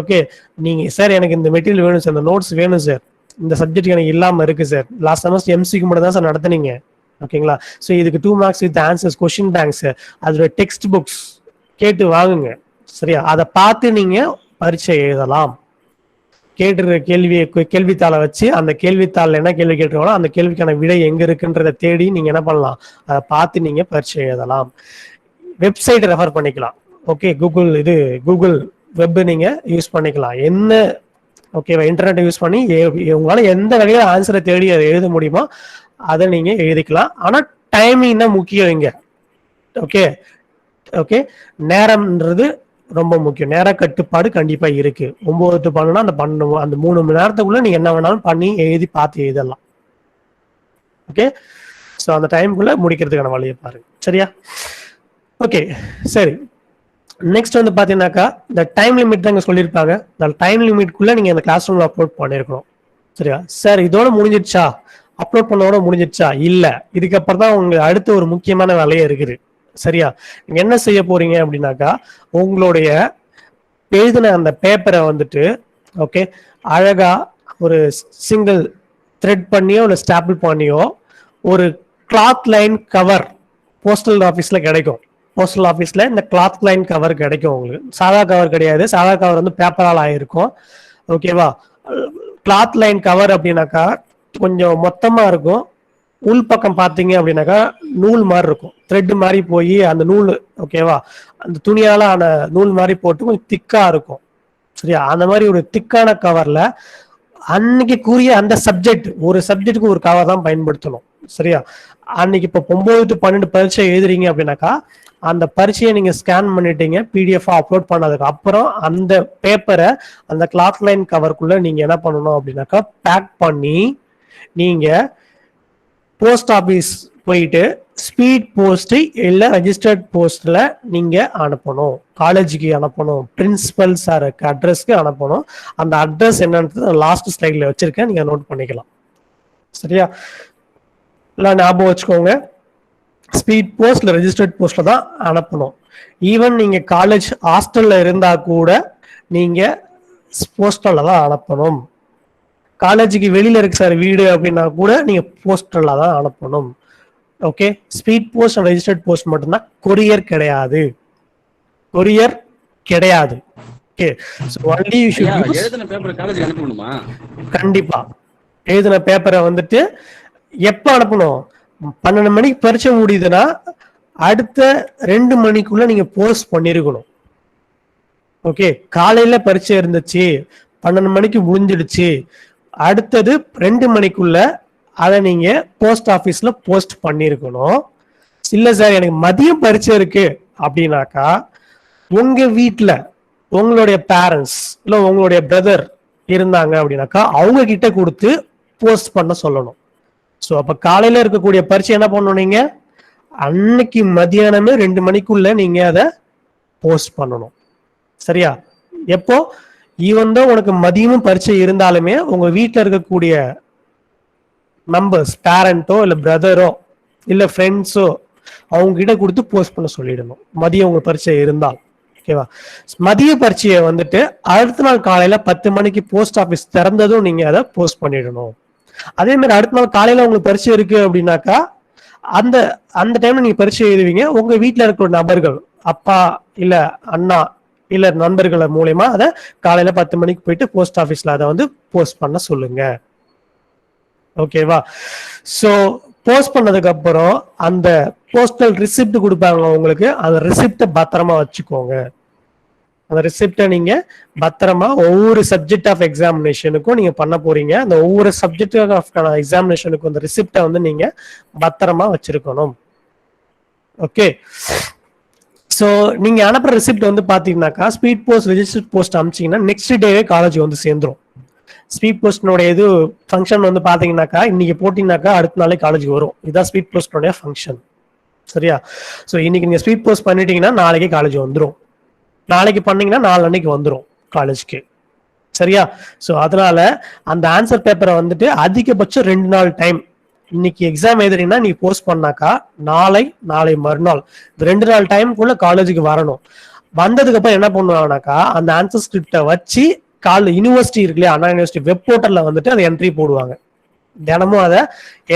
ஓகே, நீங்க சார் எனக்கு இந்த மெட்டீரியல் வேணும் சார், இந்த நோட்ஸ் வேணும் சார், இந்த சப்ஜெக்ட் எனக்கு இல்லாம இருக்கு சார், லாஸ்ட் செமஸ்டர் எம்சிக்கு மட்டும் தான் சார் நடத்துனீங்க. ஓகேங்களா, ஸோ இதுக்கு 2 marks with answers, question banks, அதோட டெக்ஸ்ட் புக்ஸ் கேட்டு வாங்குங்க. சரியா, அதை பார்த்து நீங்க பரீட்சை எழுதலாம். கேட்டுருக்க கேள்வித்தாளை வச்சு அந்த கேள்வித்தாள் என்ன கேள்வி கேட்டுருவாங்களோ அந்த கேள்விக்கான விடை எங்க இருக்குன்றத தேடி நீங்க என்ன பண்ணலாம், அதை பார்த்து நீங்க பரீட்சை எழுதலாம். வெப்சைட் ரெஃபர் பண்ணிக்கலாம். ஓகே, கூகுள் வெப் நீங்க யூஸ் பண்ணிக்கலாம். என்ன ஓகேவா, இன்டர்நெட் யூஸ் பண்ணி உங்களால எந்த வகையில ஆன்சரை தேடி அதை எழுத முடியுமோ அதை நீங்க எழுதிக்கலாம். ஆனா டைமிங் தான் முக்கியம் இங்க. ஓகே ஓகே, நேரம்ன்றது ரொம்ப முக்கியம். நேர கட்டுப்பாடு கண்டிப்பா இருக்கு. 9 to 12 அந்த 3 மணி நேரத்துக்குள்ள நீங்க என்ன வேணாலும் பண்ணி எழுதி பார்த்து எழுதலாம். ஓகே, ஸோ அந்த டைமுக்குள்ள முடிக்கிறதுக்கான வழியை பாருங்க. சரியா, ஓகே சரி. நெக்ஸ்ட் வந்து பாத்தீங்கன்னாக்கா இந்த டைம் லிமிட் தான் சொல்லியிருப்பாங்க. இந்த டைம் லிமிட்குள்ள நீங்க அந்த கிளாஸ் ரூம்ல அப்லோட் பண்ணிருக்கணும். சரியா, சார் இதோட முடிஞ்சிடுச்சா, அப்லோட் பண்ணோட முடிஞ்சிடுச்சா? இல்ல, இதுக்கப்புறம் தான் உங்களுக்கு அடுத்த ஒரு முக்கியமான வேலையே இருக்குது. சரியா, நீங்க என்ன செய்ய போறீங்க அப்படின்னாக்கா உங்களுடைய எழுதின அந்த பேப்பரை வந்துட்டு ஓகே அழகா ஒரு சிங்கிள் த்ரெட் பண்ணியோ இல்லை ஸ்டாப்பிள் பண்ணியோ ஒரு கிளாத் லைன் கவர் போஸ்டல் ஆஃபீஸ்ல கிடைக்கும். போஸ்டல் ஆஃபீஸ்ல இந்த கிளாத் லைன் கவர் கிடைக்கும் உங்களுக்கு. சாதா கவர் கிடையாது, சாதா கவர் வந்து பேப்பரால் ஆயிருக்கும். ஓகேவா, கிளாத் லைன் கவர் அப்படின்னாக்கா கொஞ்சம் மொத்தமா இருக்கும். உள் பக்கம் பார்த்தீங்க அப்படின்னாக்கா நூல் மாதிரி இருக்கும், த்ரெட் மாதிரி போய் அந்த நூல் ஓகேவா அந்த துணியால ஆன நூல் மாதிரி போட்டு கொஞ்சம் திக்கா இருக்கும். சரியா, அந்த மாதிரி ஒரு திக்கான கவர்ல அன்னைக்கு கூறிய அந்த சப்ஜெக்ட், ஒரு சப்ஜெக்டுக்கு ஒரு கவர் தான் பயன்படுத்தணும். சரியா, அன்னைக்கு இப்போ 9 to 12 பரீட்சை எழுதுறீங்க அப்படின்னாக்கா அந்த பரீட்சையை நீங்க ஸ்கேன் பண்ணிட்டீங்க, பிடிஎஃப் அப்லோட் பண்ணதுக்கு அப்புறம் அந்த பேப்பரை அந்த கிளாத் லைன் கவருக்குள்ள நீங்க என்ன பண்ணணும் அப்படின்னாக்கா பேக் பண்ணி நீங்க போஸ்ட் ஆஃபீஸ் போயிட்டு ஸ்பீட் போஸ்ட் இல்ல ரெஜிஸ்டர்ட் போஸ்ட்ல நீங்க அனுப்பணும். காலேஜுக்கு அனுப்பணும், பிரின்சிபல் சாருக்கு அட்ரஸ்க்கு அனுப்பணும். அந்த அட்ரஸ் என்னன்றது லாஸ்ட் ஸ்லைட்ல வச்சிருக்கேன், நீங்க நோட் பண்ணிக்கலாம். சரியா, எல்லாம் ஞாபகம் வச்சுக்கோங்க. ஸ்பீட் போஸ்ட்ல ரெஜிஸ்டர்ட் போஸ்ட்ல தான் அனுப்பணும். ஈவன் நீங்க காலேஜ் ஹாஸ்டல்ல இருந்தா கூட நீங்க போஸ்டல்ல தான் அனுப்பணும். காலேஜுக்கு வெளியில இருக்கு சார் வீடு அப்படின்னா கூட நீங்க போஸ்டர்ல தான் அனுப்பணும். Okay, speed post and registered post மட்டும்தான், கொரியர் கிடையாது. கொரியர் கிடையாது. Okay, so only you should use. எழுதின பேப்பர் காலேஜுக்கு அனுப்பணுமா? கண்டிப்பா எழுதின பேப்பரை வந்துட்டு எப்ப அனுப்பணும்? 12 மணிக்கு பரீட்சை முடியுதுன்னா அடுத்த 2 மணிக்குள்ள நீங்க போஸ்ட் பண்ணிருக்கணும். ஓகே, காலையில பரீட்சை இருந்துச்சு, 12 மணிக்கு முடிஞ்சிடுச்சு, அடுத்தது 2 மணிக்குள்ள அதை நீங்க போஸ்ட் ஆபீஸ்ல போஸ்ட் பண்ணிருக்கணும். இல்ல சார் எனக்கு மதியம் பரீட்சை இருக்கு அப்படின்னாக்கா உங்க வீட்டுல உங்களுடைய பேரண்ட்ஸ் இல்ல உங்களுடைய பிரதர் இருந்தாங்க அப்படின்னாக்கா அவங்க கிட்ட கொடுத்து போஸ்ட் பண்ண சொல்லணும். ஸோ அப்ப காலையில இருக்கக்கூடிய பரீட்சை என்ன பண்ணணும்? நீங்க அன்னைக்கு மதியானமே 2 மணிக்குள்ள நீங்க அதை போஸ்ட் பண்ணணும். சரியா? எப்போ ஈவன் தான் உனக்கு மதியமும் பரீட்சை இருந்தாலுமே உங்க வீட்டில் இருக்கக்கூடிய மெம்பர்ஸ், பேரண்டோ இல்ல பிரதரோ இல்ல ஃப்ரெண்ட்ஸோ அவங்க கிட்ட கொடுத்து போஸ்ட் பண்ண சொல்லிடணும் மதியம் உங்க பரீட்சை இருந்தால். ஓகேவா? மதிய பரீட்சையை வந்துட்டு அடுத்த நாள் காலையில 10 மணிக்கு போஸ்ட் ஆஃபீஸ் திறந்ததும் நீங்க அதை போஸ்ட் பண்ணிடணும். அதே மாதிரி அடுத்த நாள் காலையில உங்களுக்கு பரீட்சை இருக்கு அப்படின்னாக்கா அந்த அந்த டைம்ல நீங்க பரீட்சை எழுதுவீங்க. உங்க வீட்டுல இருக்கிற நபர்கள், அப்பா இல்ல அண்ணா இல்ல நண்பர்களை மூலயமா அதை காலையில 10 மணிக்கு போயிட்டு போஸ்ட் ஆஃபீஸ்ல அதை வந்து போஸ்ட் பண்ண சொல்லுங்க. ஓகேவா? சோ போஸ்ட் பண்ணதுக்கு அப்புறம் அந்த போஸ்டல் ரிசிப்ட் கொடுப்பாங்க உங்களுக்கு. அந்த ரிசிப்டை பத்திரமா வச்சுக்கோங்க. அந்த ரிசிப்டை நீங்க பத்திரமா ஒவ்வொரு சப்ஜெக்ட் ஆஃப் எக்ஸாமினேஷனுக்கும் நீங்க பண்ண போறீங்க. அந்த ஒவ்வொரு சப்ஜெக்ட் ஆஃப் எக்ஸாமினேஷனுக்கும் அந்த ரிசிப்டை வந்து நீங்க பத்திரமா வச்சிருக்கணும். ஓகே, ஸோ நீங்க அனுப்புற ரிசிப்ட் வந்து பாத்தீங்கன்னாக்கா ஸ்பீட் போஸ்ட் ரெஜிஸ்டர்ட் போஸ்ட் அனுப்பிச்சீங்கன்னா நெக்ஸ்ட் டேவே காலேஜ் வந்து சேர்ந்துரும். ஸ்பீட் போஸ்ட்னுடைய இது ஃபங்க்ஷன் வந்து பாத்தீங்கன்னாக்கா இன்னைக்கு போட்டீங்கன்னாக்கா அடுத்த நாளே காலேஜுக்கு வரும். இதுதான் ஸ்பீட் போஸ்ட்னுடைய ஃபங்க்ஷன். சரியா? ஸோ இன்னைக்கு நீங்க ஸ்பீட் போஸ்ட் பண்ணிட்டீங்கன்னா நாளைக்கே காலேஜ் வந்துடும். நாளைக்கு பண்ணீங்கன்னா நாளன்னைக்கு வந்துடும் காலேஜ்க்கு. சரியா? ஸோ அதனால அந்த ஆன்சர் பேப்பரை வந்துட்டு அதிகபட்சம் 2 நாள் டைம். இன்னைக்கு எக்ஸாம் எழுதுறீங்கன்னா நீ போஸ்ட் பண்ணாக்கா நாளை மறுநாள் 2 நாள் டைமுக்குள்ள காலேஜுக்கு வரணும். வந்ததுக்கு அப்புறம் என்ன பண்ணுவாங்கனாக்கா அந்த ஆன்சர் ஸ்கிரிப்டை வச்சு யூனிவர்சிட்டி இருக்கு இல்லையா, அண்ணா யூனிவர்சிட்டி வெப் போர்ட்டல்ல வந்துட்டு அதை என்ட்ரி போடுவாங்க. தினமும் அதை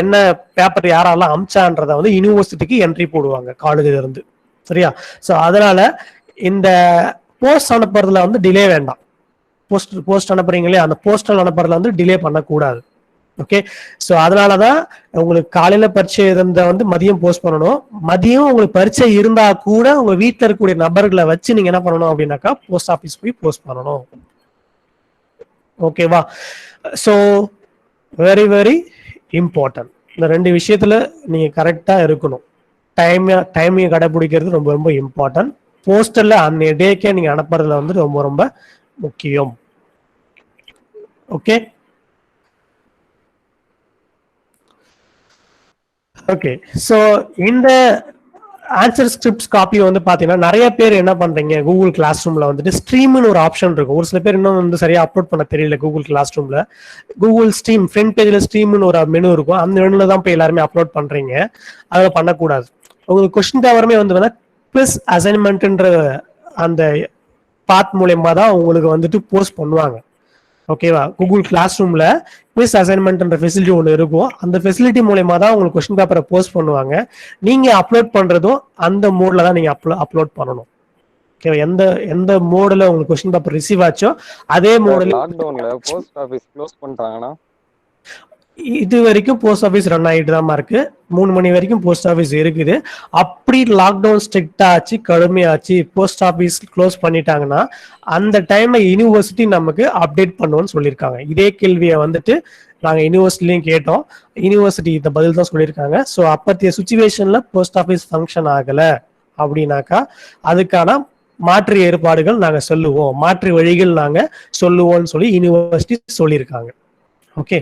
என்ன பேப்பர் யாரெல்லாம் அமிச்சான்றதை வந்து யூனிவர்சிட்டிக்கு என்ட்ரி போடுவாங்க காலேஜ்ல இருந்து. சரியா? ஸோ அதனால இந்த போஸ்ட் அனுப்புறதுல வந்து டிலே வேண்டாம். போஸ்ட் அனுப்புறீங்களே அந்த போஸ்டல் அனுப்புறதுல வந்து டிலே பண்ணக்கூடாது. ஓகே, ஸோ அதனாலதான் உங்களுக்கு காலையில பரீட்சை இருந்த வந்து மதியம் போஸ்ட் பண்ணணும். மதியம் உங்களுக்கு பரீட்சை இருந்தா கூட உங்க வீட்டில் இருக்கக்கூடிய நபர்களை வச்சு நீங்க என்ன பண்ணணும் அப்படின்னாக்கா போஸ்ட் ஆஃபீஸ் போய் போஸ்ட் பண்ணணும். ஓகேவா? So very very important. இந்த 2 விஷயத்துல நீங்க கரெக்டா இருக்கணும். டைமிங் கடைபிடிக்கிறது ரொம்ப ரொம்ப இம்பார்ட்டன்ட். போஸ்டர்ல அன்னைய டேக்கே நீங்க அனுப்புறதுல வந்து ரொம்ப ரொம்ப முக்கியம். ஓகே ஓகே ஸோ இந்த ஆன்சர் ஸ்கிரிப்ட் காப்பி வந்து பாத்தீங்கன்னா நிறைய பேர் என்ன பண்றீங்க, கூகுள் கிளாஸ் ரூம்ல வந்துட்டு ஸ்ட்ரீம்னு ஒரு ஆப்ஷன் இருக்கும். ஒரு சில பேர் இன்னும் வந்து சரியா அப்லோட் பண்ண தெரியல. கூகுள் கிளாஸ் ரூம்ல கூகுள் ஸ்ட்ரீம் ஃப்ரண்ட் பேஜ்ல ஸ்ட்ரீம்னு ஒரு மெனு இருக்கும். அந்த மெனுல தான் போய் எல்லாருமே அப்லோட் பண்றீங்க. அதை பண்ணக்கூடாது. உங்களுக்கு கொஸ்டின் பேப்பருமே வந்து குவிஸ் அசைன்மெண்ட்ன்ற அந்த பாத் மூலயமா தான் உங்களுக்கு வந்துட்டு போஸ்ட் பண்ணுவாங்க. ஓகேவா? கூகுள் கிளாஸ் ரூம்ல குவிஸ் அசைன்மெண்ட்ன்ற ஃபெசிலிட்டி ஒன்று இருக்கும். அந்த ஃபெசிலிட்டி மூலயமா தான் உங்களுக்கு கொஸ்டின் பேப்பரை போஸ்ட் பண்ணுவாங்க. நீங்க அப்லோட் பண்றதும் அந்த மோட்ல தான் நீங்க அப்லோட் பண்ணணும். ஓகேவா? எந்த மோட்ல உங்களுக்கு கொஸ்டின் பேப்பர் ரிசீவ் ஆச்சோ அதே மோட்ல. லாக்டவுன்ல போஸ்ட் ஆபீஸ் க்ளோஸ் பண்றாங்கன்னா இது வரைக்கும் போஸ்ட் ஆஃபீஸ் ரன் ஆகிட்டு தான் இருக்கு. 3 மணி வரைக்கும் போஸ்ட் ஆஃபீஸ் இருக்குது. அப்படி லாக்டவுன் ஸ்ட்ரிக்ட் ஆச்சு, கடுமையாச்சு, போஸ்ட் ஆஃபீஸ் க்ளோஸ் பண்ணிட்டாங்கன்னா அந்த டைம்ல யூனிவர்சிட்டி நமக்கு அப்டேட் பண்ணுவோம்னு சொல்லியிருக்காங்க. இதே கேள்வியை வந்துட்டு நாங்க யூனிவர்சிட்டிலையும் கேட்டோம். யூனிவர்சிட்டி இந்த பதில் தான் சொல்லியிருக்காங்க. ஸோ அப்பத்திய சுச்சுவேஷன்ல போஸ்ட் ஆஃபீஸ் ஃபங்க்ஷன் ஆகல அப்படின்னாக்கா அதுக்கான மாற்று ஏற்பாடுகள் நாங்க சொல்லுவோம், மாற்று வழிகள் நாங்க சொல்லுவோம்னு சொல்லி யூனிவர்சிட்டி சொல்லியிருக்காங்க. ஓகே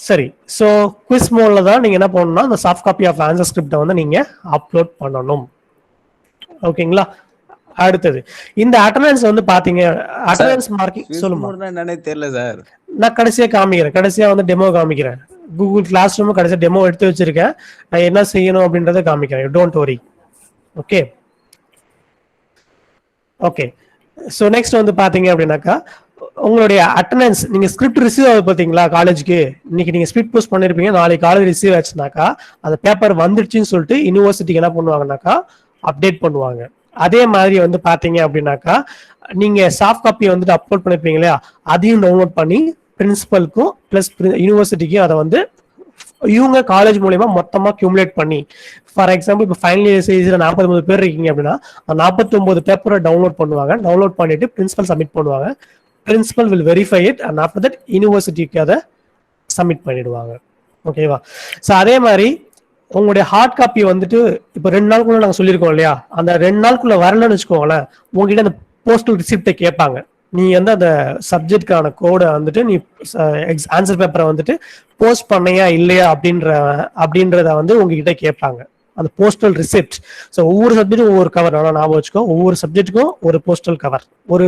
சரி. ஸோ குவிஸ் மோட்ல தான் நீங்க என்ன பண்ணணும்னா அந்த சாஃப்ட் காப்பி ஆஃப் ஆன்சர் ஸ்கிரிப்டை வந்து நீங்க அப்லோட் பண்ணணும். ஓகேங்களா? அடுத்தது இந்த அட்டெண்டன்ஸ் வந்து பாத்தீங்க. அட்டெண்டன்ஸ் மார்க்கிங் சொல்லுங்க. என்னன்னே தெரியல சார். நான் கடைசியா காமிக்கிறேன். கடைசியா வந்து டெமோ காமிக்கிறேன். கூகுள் கிளாஸ் ரூம் கடைசியா டெமோ எடுத்து வச்சிருக்கேன். நான் என்ன செய்யணும் அப்படின்றத காமிக்கிறேன். Don't worry. Okay okay so next வந்து பாத்தீங்க அப்படின்னாக்கா உங்களுடைய அட்டண்டன்ஸ் நீங்க ஸ்கிரிப்ட் ரிசீவ் ஆகுது பாத்தீங்களா காலேஜுக்கு, இன்னைக்கு நீங்க ஸ்பீட் போஸ்ட் பண்ணிருப்பீங்க, நாளைக்கு காலேஜ் ரிசீவ் ஆச்சுனாக்கா அந்த பேப்பர் வந்துடுச்சுன்னு சொல்லிட்டு யூனிவர்சிட்டிக்கு என்ன பண்ணுவாங்கன்னாக்கா அப்டேட் பண்ணுவாங்க. அதே மாதிரி வந்து பாத்தீங்க அப்படின்னாக்கா நீங்க சாஃப்ட் காப்பி வந்துட்டு அப்லோட் பண்ணிருப்பீங்க இல்லையா, அதையும் டவுன்லோட் பண்ணி பிரின்சிபலுக்கும் பிளஸ் யூனிவர்சிட்டிக்கும் அதை வந்து இவங்க காலேஜ் மூலயமா மொத்தமா கியூமுலேட் பண்ணி, ஃபார் எக்ஸாம்பிள் இப்போ ஃபைனல் இயர் சீரீஸ்ல 49 பேர் இருக்கீங்க அப்படின்னா 49 பேப்பரை டவுன்லோட் பண்ணுவாங்க. டவுன்லோட் பண்ணிட்டு பிரின்சிபல் சப்மிட் பண்ணுவாங்க. Principal will verify it and after that யூனிவர்சிட்டிக்கு அதை சப்மிட் பண்ணிடுவாங்க. ஓகேவா? ஸோ அதே மாதிரி உங்களுடைய ஹார்ட் காப்பி வந்துட்டு இப்போ 2 நாளுக்குள்ள நாங்கள் சொல்லியிருக்கோம் இல்லையா, அந்த 2 நாளுக்குள்ள வரலன்னு வச்சுக்கோங்களேன், உங்ககிட்ட அந்த போஸ்டல் ரிசிப்டை கேட்பாங்க. நீ வந்து அந்த சப்ஜெக்டுக்கான கோடை வந்துட்டு நீ ஆன்சர் பேப்பரை வந்துட்டு போஸ்ட் பண்ணையா இல்லையா அப்படின்றத வந்து உங்ககிட்ட கேட்பாங்க, அந்த போஸ்டல் ரிசிப்ட். ஸோ ஒவ்வொரு சப்ஜெக்டும் ஒவ்வொரு கவர், நல்லா ஞாபகம் வச்சுக்கோ, ஒவ்வொரு சப்ஜெக்ட்டுக்கும் ஒரு போஸ்டல் கவர், ஒரு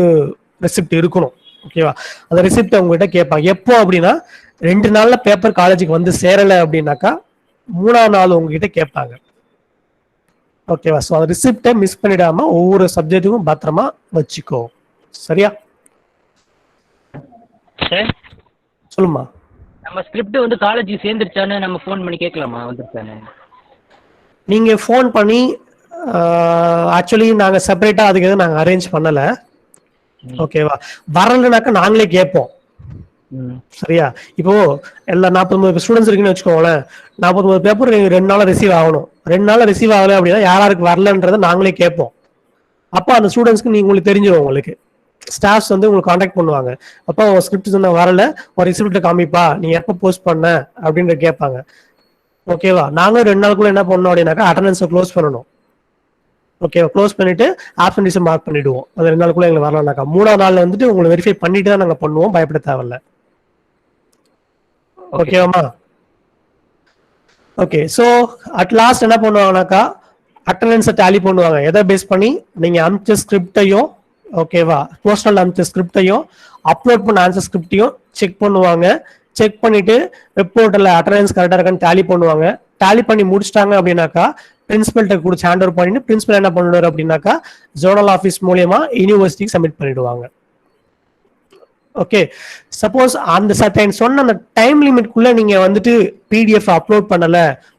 ரெசிப்ட் இருக்கணும். ஓகேவா? அந்த ரெசிப்ட் உங்ககிட்ட கேட்பாங்க. எப்போ அப்படின்னா 2 நாள்ல பேப்பர் காலேஜுக்கு வந்து சேரலை அப்படின்னாக்கா 3ஆம் நாள் உங்ககிட்ட கேட்பாங்க. ஓகேவா? ஸோ அந்த ரிசிப்டை மிஸ் பண்ணிடாம ஒவ்வொரு சப்ஜெக்ட்டுக்கும் பத்திரமா வச்சுக்கோ. சரியா? சார் சொல்லுமா. நம்ம ஸ்கிரிப்ட் வந்து காலேஜுக்கு சேர்ந்துருச்சான்னு நம்ம ஃபோன் பண்ணி கேட்கலாமா வந்துருச்சானு? நீங்க ஃபோன் பண்ணி ஆக்சுவலி நாங்க செப்பரேட்டா அதுக்கு எதுவும் நாங்க அரேஞ்ச் பண்ணல. ஓகேவா? வரலனாக்கா நாங்களே கேட்போம். சரியா? இப்போ எல்லா 49 ஸ்டூடெண்ட்ஸ் இருக்குன்னு வச்சுக்கோங்களேன், 49 பேப்பர் 2 நாள் ரிசீவ் ஆகணும். 2 நாள் ரிசீவ் ஆகல அப்படின்னா யாருக்கு வரலன்றதை நாங்களே கேட்போம். அப்போ அந்த ஸ்டூடெண்ட்ஸ்க்கு நீங்க உங்களுக்கு தெரிஞ்சிடும், உங்களுக்கு ஸ்டாஃப்ஸ் வந்து உங்களுக்கு காண்டாக்ட் பண்ணுவாங்க. அப்போ உங்க ஸ்கிரிப்ட் சொன்ன வரல, ஒரு ரிசிப்ட் காமிப்பா, நீங்க எப்போ போஸ்ட் பண்ண அப்படின்ற கேட்பாங்க. ஓகேவா? நாங்க 2 நாளுக்குள்ள என்ன பண்ணோம் அப்படின்னாக்கா அட்டண்டன்ஸை க்ளோஸ் பண்ணணும். ஓகேவா? க்ளோஸ் பண்ணிட்டு ஆப்சன்டீஸை மார்க் பண்ணிடுவோம். அது 2 நாளுக்குள்ள எங்களுக்கு வரலனாக்கா 3ஆம் நாள்ல வந்துட்டு உங்களை வெரிஃபை பண்ணிட்டு தான் நாங்க பண்ணுவோம், பயப்பட தேவையில்ல. ஓகேவாமா? ஓகே. ஸோ அட் லாஸ்ட் என்ன பண்ணுவாங்கனாக்கா அட்டண்டன்ஸை டேலி பண்ணுவாங்க. எதை பேஸ் பண்ணி? நீங்க அனுப்பிச்ச ஸ்கிரிப்டையும், ஓகேவா, போஸ்டல் அனுப்பிச்ச ஸ்கிரிப்டையும் அப்லோட் பண்ண ஆன்சர் ஸ்கிரிப்டையும் செக் பண்ணுவாங்க. செக் பண்ணிட்டு வெப் போர்ட்டல்ல அட்டண்டன்ஸ் கரெக்டா இருக்கான்னு டேலி பண்ணுவாங்க. டேலி பண்ணி முடிச்சிட்டாங்க அப்படின்னாக்கா பிரின்சிபல்கிட்ட கொடுத்து ஹேண்ட் ஓவர் பண்ணிட்டு பிரின்சிபல் என்ன பண்ணுவாரு அப்படின்னாக்கா ஜோனல் ஆஃபீஸ் மூலியமா யூனிவர்சிட்டிக்கு சப்மிட் பண்ணிடுவாங்க. ஓகே. சப்போஸ் அந்த சர்டைன் சொன்ன அந்த டைம் லிமிட்குள்ள நீங்க வந்துட்டு பிடிஎஃப் அப்லோட் பண்ணல,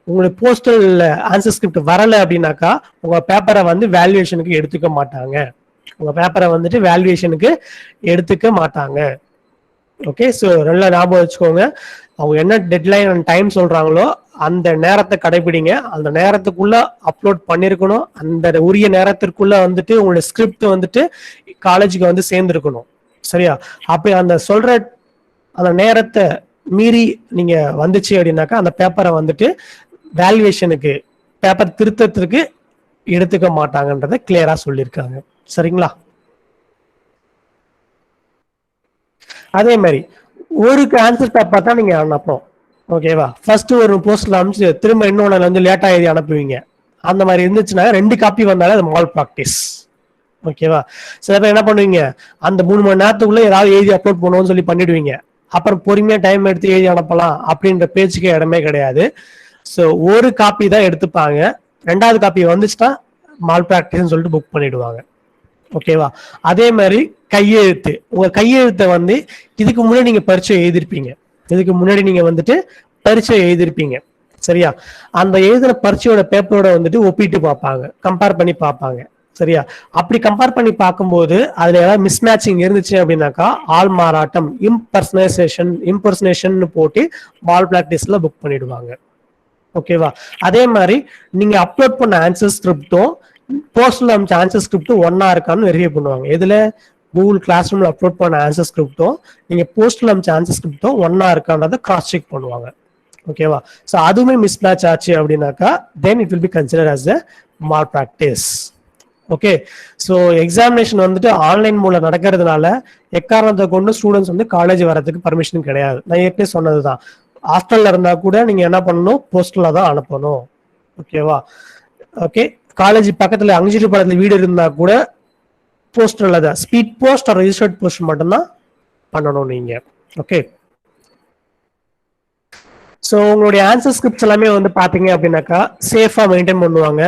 உங்களுக்கு போஸ்டல் ஆன்சர் ஸ்கிரிப்ட் வரல அப்படின்னாக்கா உங்க பேப்பரை வந்து வேல்யூவேஷனுக்கு எடுத்துக்க மாட்டாங்க. உங்க பேப்பரை வந்துட்டு வேல்யூவேஷனுக்கு எடுத்துக்க மாட்டாங்க. ஓகே. ஸோ நல்லா ஞாபகம் வச்சுக்கோங்க, அவங்க என்ன டெட்லைன் அண்ட் டைம் சொல்றாங்களோ அந்த நேரத்தை கடைபிடிங்க. அந்த நேரத்துக்குள்ள அப்லோட் பண்ணிருக்கணும். அந்த உரிய நேரத்திற்குள்ள வந்துட்டு உங்களுடைய ஸ்கிரிப்ட் வந்துட்டு காலேஜுக்கு வந்து சேர்ந்துருக்கணும். சரியா? அப்படி அந்த சொல்ற அந்த நேரத்தை மீறி நீங்க வந்துச்சு அப்படின்னாக்கா அந்த பேப்பரை வந்துட்டு வேல்யூவேஷனுக்கு, பேப்பர் திருத்தத்திற்கு எடுத்துக்க மாட்டாங்கன்றதை கிளியரா சொல்லியிருக்காங்க. சரிங்களா? அதே மாதிரி ஒரு ஆன்சர் பேப்பர் தான் நீங்க அனுப்பணும். ஓகேவா? ஃபர்ஸ்ட் ஒரு போஸ்ட்ல அனுப்பிச்சு திரும்ப இன்னொன்னு வந்து லேட்டா எழுதி அனுப்புவீங்க. அந்த மாதிரி இருந்துச்சுன்னா 2 காப்பி வந்தாலே அது மால் ப்ராக்டிஸ். ஓகேவா? சில பேர் என்ன பண்ணுவீங்க, அந்த 3 மணி நேரத்துக்குள்ள ஏதாவது எழுதி அப்லோட் பண்ணுவோம்னு சொல்லி பண்ணிடுவீங்க. அப்புறம் பொறுமையா டைம் எடுத்து எழுதி அனுப்பலாம் அப்படின்ற பேச்சுக்கே இடமே கிடையாது. ஸோ ஒரு காப்பி தான் எடுத்துப்பாங்க. 2வது காப்பி வந்துச்சுன்னா மால் ப்ராக்டிஸ்ன்னு சொல்லிட்டு புக் பண்ணிடுவாங்க. ஓகேவா? அதே மாதிரி கையெழுத்து, உங்க கையெழுத்தை வந்து இதுக்கு முன்னாடி நீங்க பரீட்சை எழுதிருப்பீங்க. இதுக்கு முன்னாடி நீங்க வந்துட்டு பரீட்சை எழுதிருப்பீங்க. சரியா? அந்த எழுதின பரீட்சையோட பேப்பரோட வந்துட்டு ஒப்பிட்டு பார்ப்பாங்க, கம்பேர் பண்ணி பார்ப்பாங்க. சரியா? அப்படி கம்பேர் பண்ணி பார்க்கும்போது அதுல ஏதாவது மிஸ்மேட்சிங் இருந்துச்சு அப்படின்னாக்கா ஆல் மாறாட்டம், இம்பர்சனேஷன் போட்டு மால் ப்ராக்டிஸ்ல புக் பண்ணிடுவாங்க. ஓகேவா? அதே மாதிரி நீங்க அப்லோட் பண்ண ஆன்சர் ஸ்கிரிப்டும் போஸ்டல் அனுப்பிச்ச ஆன்சர் ஸ்கிரிப்டும் ஒன்னா இருக்கான்னு வெரிஃபை பண்ணுவாங்க. இதுல கூகுள் கிளாஸ் ரூம்ல அப்லோட் பண்ண ஆன்சர் ஸ்கிரிப்டும் நீங்க போஸ்டல் அனுப்பிச்ச ஆன்சர் ஸ்கிரிப்டும் ஒன்னா இருக்கான்றதை கிராஸ் செக் பண்ணுவாங்க. ஓகேவா? ஸோ அதுவுமே மிஸ்மேட்ச் ஆச்சு அப்படின்னாக்கா then it will be consider as a malpractice. Okay. So examination வந்துட்டு ஆன்லைன் மூலம் நடக்கிறதுனால எக்காரணத்தை கொண்டு ஸ்டூடெண்ட்ஸ் வந்து காலேஜ் வரதுக்கு பர்மிஷன் கிடையாது. நான் ஏற்கனவே சொன்னதுதான், ஹாஸ்டல்ல இருந்தா கூட நீங்க என்ன பண்ணணும், போஸ்டல்ல தான் அனுப்பணும். ஓகேவா? ஓகே. காலேஜ் பக்கத்துல அங்கிட்டு பக்கத்துல வீடு இருந்தா கூட போஸ்டல்ல தான், speed post or registered post மட்டும்தான் பண்ணணும் நீங்க. ஓகே. ஸோ உங்களுடைய ஆன்சர் ஸ்கிரிப்ட்ஸ் எல்லாமே வந்து பாத்தீங்க அப்படின்னாக்கா சேஃபா மெயின்டைன் பண்ணுவாங்க.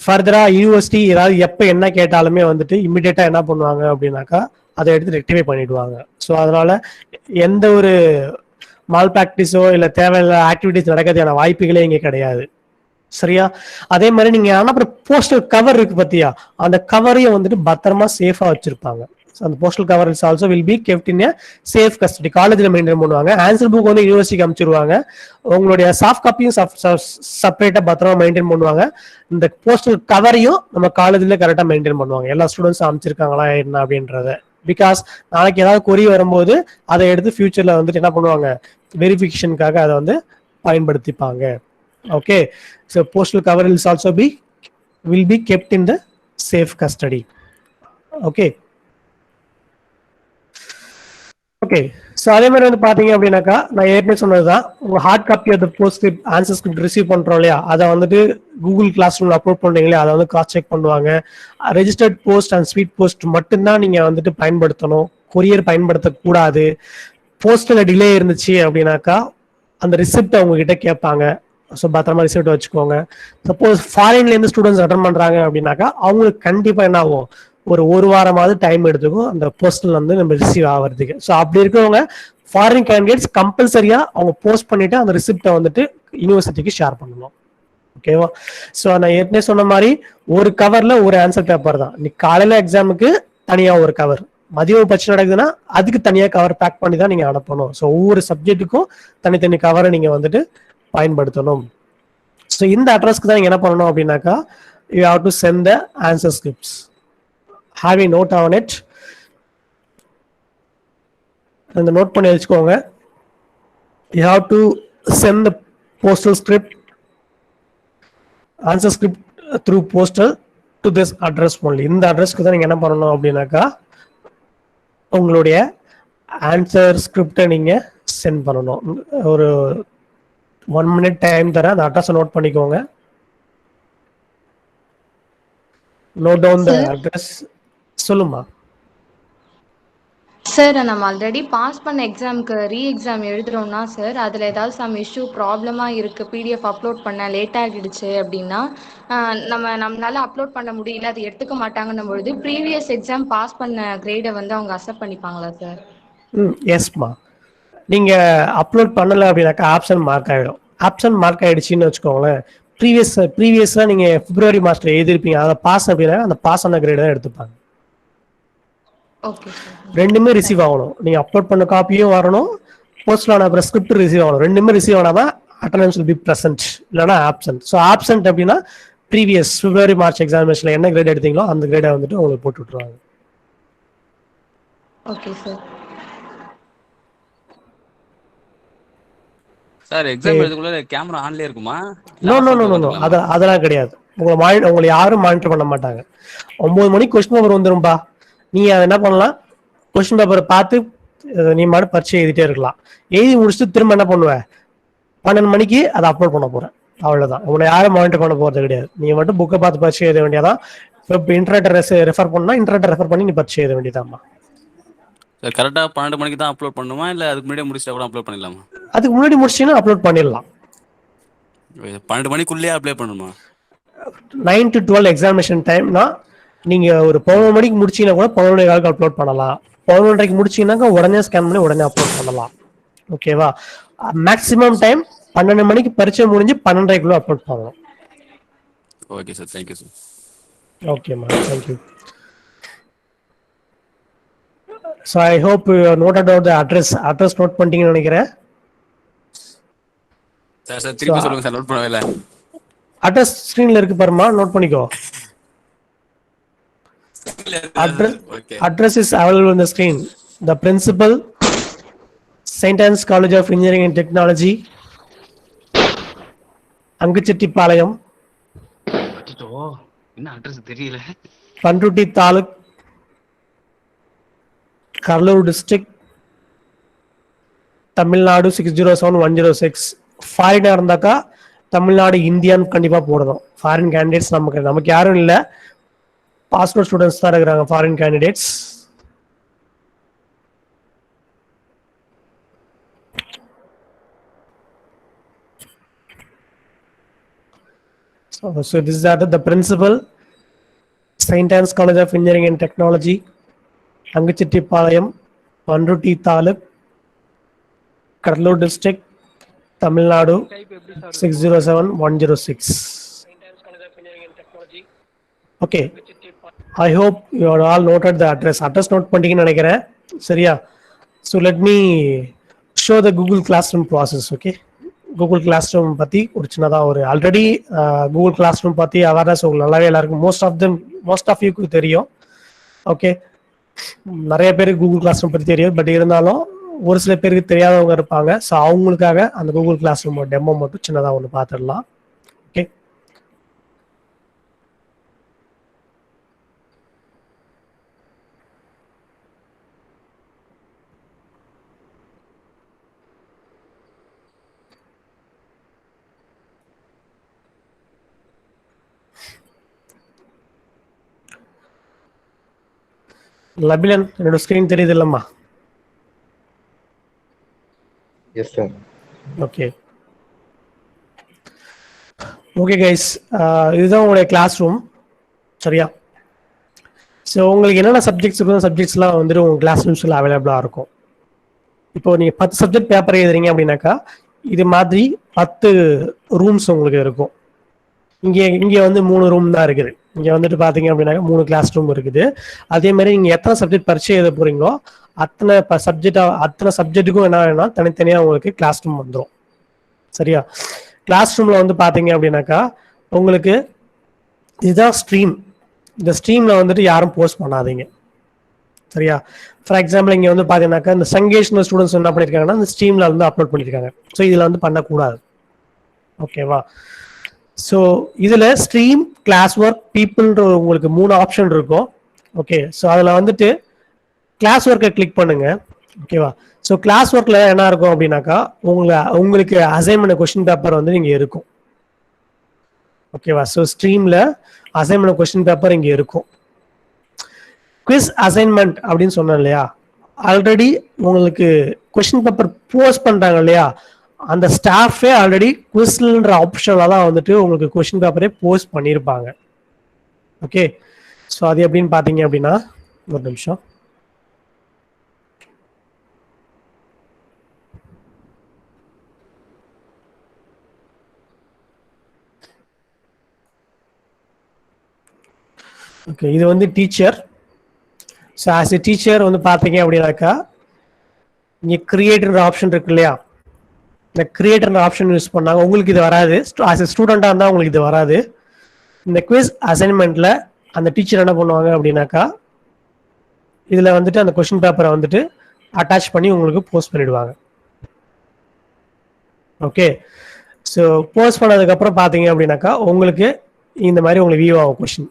ஃபர்தரா யூனிவர்சிட்டி ஏதாவது எப்போ என்ன கேட்டாலுமே வந்துட்டு இமிடியேட்டா என்ன பண்ணுவாங்க அப்படின்னாக்கா அதை எடுத்து ரெக்டிஃபை பண்ணிடுவாங்க. ஸோ அதனால எந்த ஒரு மால் ப்ராக்டிஸோ இல்லை தேவையில்ல ஆக்டிவிட்டிஸ் நடக்கிறதுக்கான வாய்ப்புகளே இங்கே கிடையாது. சரியா? அதே மாதிரி நீங்க அனுப்புற போஸ்டல் கவர் இருக்கு பத்தியா, அந்த கவரையும் வந்துட்டு பத்திரமா சேஃபா வச்சிருப்பாங்க. அந்த postal cover is also will be kept in safe custody. காலேஜ்ல மெயின்டைன் பண்ணுவாங்க. ஆன்சர் புக் வந்து யூனிவர்சிட்டிக்கு அனுப்பிச்சிருவாங்க. உங்களுடைய சாஃப்ட் காப்பியும் செப்பரேட்டா பத்திரமா மெயின்டைன் பண்ணுவாங்க. இந்த போஸ்டல் கவரையும் நம்ம காலேஜ்ல கரெக்டா மெயின்டைன் பண்ணுவாங்க. எல்லா ஸ்டூடெண்ட்ஸும் அமைச்சிருக்காங்களா என்ன அப்படின்றத. பிகாஸ் நாளைக்கு ஏதாவது கொரி வரும்போது அதை எடுத்து ஃபியூச்சர்ல வந்துட்டு என்ன பண்ணுவாங்க, வெரிஃபிகேஷனுக்காக அதை வந்து பயன்படுத்திப்பாங்க. Okay, so postal cover will be kept in the safe custody. Okay, so அதே மாதிரி வந்து பாத்தீங்க அப்படின்னாக்கா நான் ஏற்கனவே சொன்னதுதான், உங்க hard copy of post script answer script receive பண்றோம் இல்லையா, அதை வந்துட்டு கூகுள் கிளாஸ் ரூம்ல அப்லோட் பண்றீங்களா, அதை வந்து கிராஸ் செக் பண்ணுவாங்க. Registered post and speed post மட்டும்தான் நீங்க வந்துட்டு பயன்படுத்தணும். கொரியர் பயன்படுத்தக்கூடாது. போஸ்ட்ல டிலே இருந்துச்சு அப்படின்னாக்கா அந்த ரிசிப்ட் அவங்க கிட்ட கேட்பாங்க. ஸோ பத்திரமா ரிசிப்ட் வச்சுக்கோங்க. சப்போஸ் ஃபாரின்ல இருந்து ஸ்டூடெண்ட்ஸ் அட்டன் பண்றாங்க அப்படின்னாக்கா அவங்களுக்கு கண்டிப்பா என்ன ஆகும், ஒரு வாரமாவது டைம் எடுத்துக்கும் அந்த போஸ்டல் வந்து நம்ம ரிசீவ் ஆகிறதுக்கு. ஸோ அப்படி இருக்கிறவங்க ஃபாரின் கேண்டிடேட்ஸ் கம்பல்சரியா அவங்க போஸ்ட் பண்ணிட்டு அந்த ரிசிப்டை வந்துட்டு யூனிவர்சிட்டிக்கு ஷேர் பண்ணணும். ஓகேவா? ஸோ நான் ஏற்கனவே சொன்ன மாதிரி ஒரு கவர்ல ஒரு ஆன்சர் பேப்பர் தான். நீ காலையில எக்ஸாமுக்கு தனியா ஒரு கவர், மதியம் பரீட்சை நடக்குதுன்னா அதுக்கு தனியா கவர் பேக் பண்ணி தான் நீங்க அனுப்பணும். ஸோ ஒவ்வொரு சப்ஜெக்ட்டுக்கும் தனித்தனி கவரை நீங்க வந்துட்டு பயன்படுத்தணும். ஸோ இந்த அட்ரஸ்க்கு தான் நீங்க என்ன பண்ணணும் அப்படின்னாக்கா, you have to send the answer scripts. Have a note on it. இந்த நோட் பண்ணி வச்சுக்கோங்க. You have to send the postal script answer script through postal to this address only. இந்த அட்ரஸ்க்கு தான் நீங்க என்ன பண்ணணும் அப்படின்னாக்கா உங்களுடைய ஆன்சர் ஸ்கிரிப்டை நீங்க சென்ட் பண்ணணும். ஒரு 1 minute டைம் தரேன். அந்த அட்ரஸ் நோட் பண்ணிக்கோங்க. Note down the address. சொல்லுமா சார்? நம்ம ஆல்ரெடி பாஸ் பண்ண எக்ஸாமுக்கு எக்ஸாம் எழுதுறோம்னா சார், அதில் ஏதாவது சம் இஷ்யூ ப்ராப்ளமாக இருக்குது, பிடிஎஃப் அப்லோட் பண்ண லேட் ஆகிடுச்சு அப்படின்னா நம்மளால அப்லோட் பண்ண முடியல, அது எடுத்துக்க மாட்டாங்கன்னும் பொழுது ப்ரீவியஸ் எக்ஸாம் பாஸ் பண்ண கிரேடை வந்து அவங்க அக்செப்ட் பண்ணிப்பாங்களா சார்? எஸ்மா. நீங்க அப்லோட் பண்ணல அப்படின்னாக்கா ஆப்ஷன் மார்க் ஆயிடும். ஆப்ஷன் மார்க் ஆயிடுச்சுன்னு வச்சுக்கோங்களேன், ப்ரீவியஸா நீங்க பிப்ரவரி மாசத்துல எழுதிருப்பீங்க, அதை பாஸ் அப்படின்னா அந்த பாஸ் ஆன கிரேட் தான் எடுத்துப்பாங்க. ரெண்டுமே ரிசீவ் ஆகணும். நீங்க அப்லோட் பண்ண காப்பியும் வரணும், போஸ்ட்லான ஸ்கிரிப்ட் ரிசீவ் ஆகணும். ரெண்டுமே ரிசீவ் ஆனாதான் அட்டெண்டன்ஸ் வில் பி பிரசன்ட், இல்லைன்னா ஆப்சென்ட். ஸோ ஆப்சென்ட் அப்படின்னா ப்ரீவியஸ் பிப்ரவரி மார்ச் எக்ஸாமினேஷன்ல என்ன கிரேட் எடுத்தீங்களோ அந்த கிரேடை வந்துட்டு உங்களுக்கு போட்டு விட்டுருவாங்க. Okay sir. சார் எக்ஸாம் எழுதுக்குள்ள கேமரா ஆன்லயே இருக்குமா? நோ அதெல்லாம் கிடையாது. உங்களை யாரும் மானிட்டர் பண்ண மாட்டாங்க. 9 மணிக்கு கொஸ்டின் பேப்பர் வந்துரும்பா, நீ அதை என்ன பண்ணலாம், கொஸ்டின் பேப்பரை பார்த்து நீ மாடு பரீட்சை எழுதிட்டே இருக்கலாம். எழுதி முடிச்சுட்டு திரும்ப என்ன பண்ணுவ, 12 மணிக்கு அதை அப்லோட் பண்ண போறேன். அவ்வளவுதான். உங்களை யாரும் மானிட்டர் பண்ண போறது கிடையாது. நீங்க மட்டும் புக்கை பார்த்து பரீட்சை எழுத வேண்டியதான். இப்போ இன்டர்நெட்டை ரெஃபர் பண்ணா இன்டர்நெட்டை ரெஃபர் பண்ணி நீ பரீட்சை எழுத வேண்டியதாம்மா. சார் கரெக்டா 12 மணிக்கு தான் அப்லோட் பண்ணுமா, இல்ல அதுக்கு முன்னாடியே முடிச்சிட்டா கூட அப்லோட் பண்ணிடலாமா? அதுக்கு முன்னாடி முடிச்சீங்கன்னா அப்லோட் பண்ணிடலாம். 12 மணிக்குள்ளேயே அப்ளை பண்ணணுமா? 9 to 12 எக்ஸாமினேஷன் டைம்னா நீங்க ஒரு 11 மணிக்கு முடிச்சீங்கன்னா கூட 11:15 அப்லோட் பண்ணலாம். 11:30 முடிச்சீங்கன்னா உடனே ஸ்கேன் பண்ணி உடனே அப்லோட் பண்ணலாம். ஓகேவா? மேக்ஸிமம் டைம் 12 மணிக்கு பரீட்சை முடிஞ்சு 12:30 அப்லோட் பண்ணலாம். Okay sir, thank you sir. ஓகேம்மா, thank you. So I hope you have noted out the address note பண்ணிட்டீங்கன்னு நினைக்கிறேன். சார் திருப்பி சொல்லுங்க சார், நோட் பண்ணவே இல்ல. அட்ரஸ் ஸ்கிரீன்ல இருக்கு பாருமா, நோட் பண்ணிக்கோ. Address is available on the screen. The principal, St. Anne's College of Engineering and Technology, அங்குச்செட்டிப்பாளையம், என்ன அட்ரஸ் தெரியல, பண்ருட்டி தாலுக், கடலூர் டிஸ்ட்ரிக்ட், தமிழ்நாடு 607106. ஃபாரினா இருந்தாக்கா தமிழ்நாடு இந்தியான்னு கண்டிப்பா போடணும். ஃபாரின் கேண்டிடேட்ஸ் நமக்கு யாரும் இல்லை, பாஸ்போர்ட் ஸ்டூடெண்ட்ஸ் தான் இருக்கிறாங்க foreign candidates. So this is the principal, St. Anne's College of Engineering and Technology, Thangachittipalayam, Panruti taluk, Cuddalore district, Tamil Nadu 607106. Okay, I hope you are all noted the address note பண்ணிட்டீங்கன்னு நினைக்கிறேன். சரியா? So let me show the Google Classroom process. Okay, Google Classroom பத்தி ஒரு சின்னதா ஒரு ஆல்ரெடி Google Classroom பத்தி அவேர்னஸ் உங்களுக்கு நல்லாவே எல்லாருக்கும் most of you தெரியும். ஓகே, நிறைய பேருக்கு Google Classroom பத்தி தெரியும், பட் இருந்தாலும் ஒரு சில பேருக்கு தெரியாதவங்க இருப்பாங்க. ஸோ அவங்களுக்காக அந்த Google Classroom டெமோ மட்டும் சின்னதாக ஒன்று பார்த்துடலாம். ஓகே, லபிலன் என்னோட ஸ்கிரீன் தெரியுது இல்லம்மா? Yes sir. Okay okay guys, இதுதான் உங்களுடைய கிளாஸ் ரூம். சரியா? ஸோ உங்களுக்கு என்னென்ன சப்ஜெக்ட்ஸ் இருக்கும், சப்ஜெக்ட்ஸ்லாம் வந்துட்டு உங்கள் கிளாஸ் ரூம்ஸில் அவைலபிளாக இருக்கும். இப்போ நீங்கள் 10 சப்ஜெக்ட் பேப்பர் எழுதுறீங்க அப்படின்னாக்கா இது மாதிரி 10 ரூம்ஸ் உங்களுக்கு இருக்கும். இங்கே வந்து 3 ரூம் தான் இருக்குது. இங்கே வந்துட்டு பார்த்தீங்க அப்படின்னாக்கா 3 கிளாஸ் ரூம் இருக்குது. அதே மாதிரி நீங்கள் எத்தனை சப்ஜெக்ட் பரீட்சை எழுத போறீங்களோ அத்தனை சப்ஜெக்ட்டுக்கும் என்ன வேணும்னா தனித்தனியாக உங்களுக்கு கிளாஸ் ரூம் வந்துடும். சரியா? கிளாஸ் ரூமில் வந்து பார்த்தீங்க அப்படின்னாக்கா உங்களுக்கு இதுதான் ஸ்ட்ரீம். இந்த ஸ்ட்ரீமில் வந்துட்டு யாரும் போஸ்ட் பண்ணாதீங்க. சரியா? ஃபார் எக்ஸாம்பிள் இங்கே வந்து பார்த்தீங்கன்னாக்கா இந்த சங்கேஷ்னல் ஸ்டூடெண்ட்ஸ் என்ன பண்ணியிருக்காங்கன்னா இந்த ஸ்ட்ரீமில் வந்து அப்லோட் பண்ணியிருக்காங்க. ஸோ இதில் வந்து பண்ணக்கூடாது. ஓகேவா? ஸோ இதில் ஸ்ட்ரீம், கிளாஸ் ஒர்க், பீப்புள்ன்ற உங்களுக்கு 3 ஆப்ஷன் இருக்கும். ஓகே, ஸோ அதில் வந்துட்டு கிளாஸ் ஒர்க்கை கிளிக் பண்ணுங்க. ஓகேவா? ஸோ கிளாஸ் ஒர்க்கில் என்ன இருக்கும் அப்படின்னாக்கா உங்களுக்கு அசைன்மெண்ட் கொஸ்டின் பேப்பர் வந்து இங்கே இருக்கும். ஓகேவா? ஸோ ஸ்ட்ரீமில் அசைன்மெண்ட் கொஸ்டின் பேப்பர் இங்கே இருக்கும். குவிஸ் அசைன்மெண்ட் அப்படின்னு சொன்னேன் இல்லையா, ஆல்ரெடி உங்களுக்கு கொஸ்டின் பேப்பர் போஸ்ட் பண்ணுறாங்க இல்லையா, அந்த ஸ்டாஃபே ஆல்ரெடி குவிஸ்ன்ற ஆப்ஷனில் தான் வந்துட்டு உங்களுக்கு கொஸ்டின் பேப்பரே போஸ்ட் பண்ணியிருப்பாங்க. ஓகே, ஸோ அது எப்படின்னு பார்த்தீங்க அப்படின்னா ஒரு நிமிஷம். ஓகே, இது வந்து teacher. So as a teacher வந்து பார்த்தீங்க அப்படின்னாக்கா இங்கே கிரியேட்டர் ஆப்ஷன் இருக்கு இல்லையா, இந்த கிரியேட்டர் ஆப்ஷன் யூஸ் பண்ணாங்க. உங்களுக்கு இது வராது. ஆஸ் எ ஸ்டூடெண்டாக இருந்தால் உங்களுக்கு இது வராது. இந்த குவிஸ் அசைன்மெண்ட்டில் அந்த டீச்சர் என்ன பண்ணுவாங்க அப்படின்னாக்கா இதில் வந்துட்டு அந்த கொஸ்டின் பேப்பரை வந்துட்டு அட்டாச் பண்ணி உங்களுக்கு போஸ்ட் பண்ணிடுவாங்க. ஓகே, ஸோ போஸ்ட் பண்ணதுக்கப்புறம் பார்த்தீங்க அப்படின்னாக்கா உங்களுக்கு இந்த மாதிரி உங்களுக்கு வியூ ஆகும் கொஸ்டின்.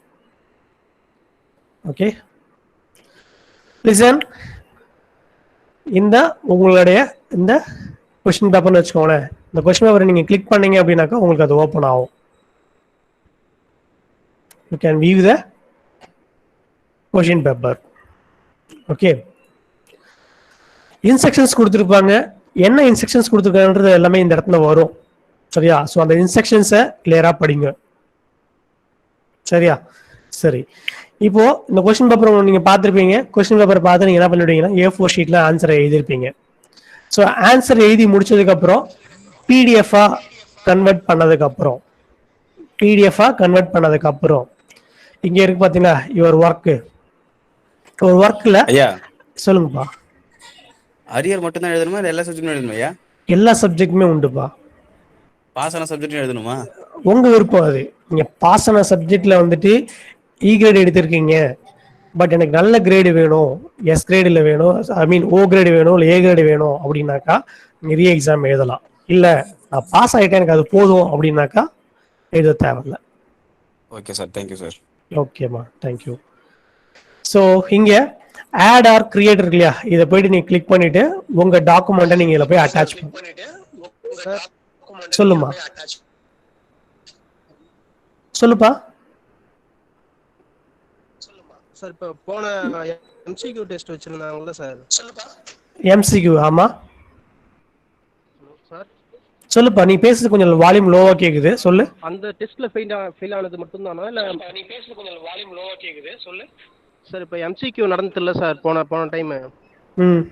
ஓகே, லிசன், இந்த உங்களுடைய இந்த கொஸ்டின் பேப்பர்னு வச்சுக்கோங்களேன். இந்த கொஸ்டின் பேப்பரை நீங்கள் கிளிக் பண்ணீங்க அப்படின்னாக்கா உங்களுக்கு அது ஓப்பன் ஆகும். You can view the question paper. Okay, instructions கொடுத்துருப்பாங்க. என்ன இன்ஸ்ட்ரக்ஷன்ஸ் கொடுத்துருக்காங்கன்றது எல்லாமே இந்த இடத்துல வரும். சரியா? ஸோ அந்த இன்ஸ்ட்ரக்ஷன்ஸை கிளியராக படிங்க. சரியா? சரி, இப்போ இந்த கொஸ்டின் பேப்பர் நீங்கள் பார்த்துருப்பீங்க. கொஸ்டின் பேப்பரை பார்த்து நீங்கள் என்ன பண்ணிவிட்டீங்கன்னா A4 ஷீட்டில் ஆன்சரை எழுதிருப்பீங்க. ஸோ ஆன்சர் எழுதி முடிச்சதுக்கப்புறம் பிடிஎஃபாக கன்வெர்ட் பண்ணதுக்கப்புறம் இங்கே இருக்கு பார்த்தீங்களா யுவர் ஒர்க்கு. ஒரு ஒர்க்கில் ஐயா சொல்லுங்கப்பா. அரியர் மட்டும் தான் எழுதணுமா இல்லை எல்லா சப்ஜெக்டும் எழுதணுமா ஐயா? எல்லா சப்ஜெக்ட்டுமே உண்டுப்பா. பாஸ் ஆன சப்ஜெக்டும் எழுதணுமா? உங்க விருப்பம் அது. நீங்க பாஸ் ஆன சப்ஜெக்ட்ல வந்துட்டு இ கிரேட் எடுத்திருக்கீங்க, பட் எனக்கு நல்ல கிரேடு வேணும், எஸ் கிரேடில் வேணும், ஐ மீன் ஓ கிரேடு வேணும், இல்லை ஏ கிரேடு வேணும் அப்படின்னாக்கா நிறைய எக்ஸாம் எழுதலாம். இல்லை நான் பாஸ் ஆகிட்டேன் எனக்கு அது போதும் அப்படின்னாக்கா எழுத தேவையில்லை. Okay sir, thank you sir. ஓகேம்மா, தேங்க்யூ. ஸோ இங்கே ஆட் ஆர் கிரியேட்டர் இல்லையா, இதை போயிட்டு நீங்கள் கிளிக் பண்ணிட்டு உங்கள் டாக்குமெண்ட்டை நீங்கள் இதில் போய் அட்டாச் பண்ணிட்டு சொல்லுமா, சொல்லுப்பா. சார் இப்போ போன எம்சிக்யூ டெஸ்ட் வச்சிருந்தாங்கல்ல சார். எம்சிக்யூ? ஆமா சார் சொல்லுப்பா. நீ பேசுறது கொஞ்சம் வால்யூம் லோவா கேக்குது, சொல்லு. அந்த டெஸ்ட்ல ஃபெயில் ஆனது மட்டும் தானா இல்ல? நீ பேசுறது கொஞ்சம் வால்யூம் லோவா கேக்குது, சொல்லு. சார் இப்போ எம்சிக்யூ நடந்ததில்ல சார் போன டைம். ம்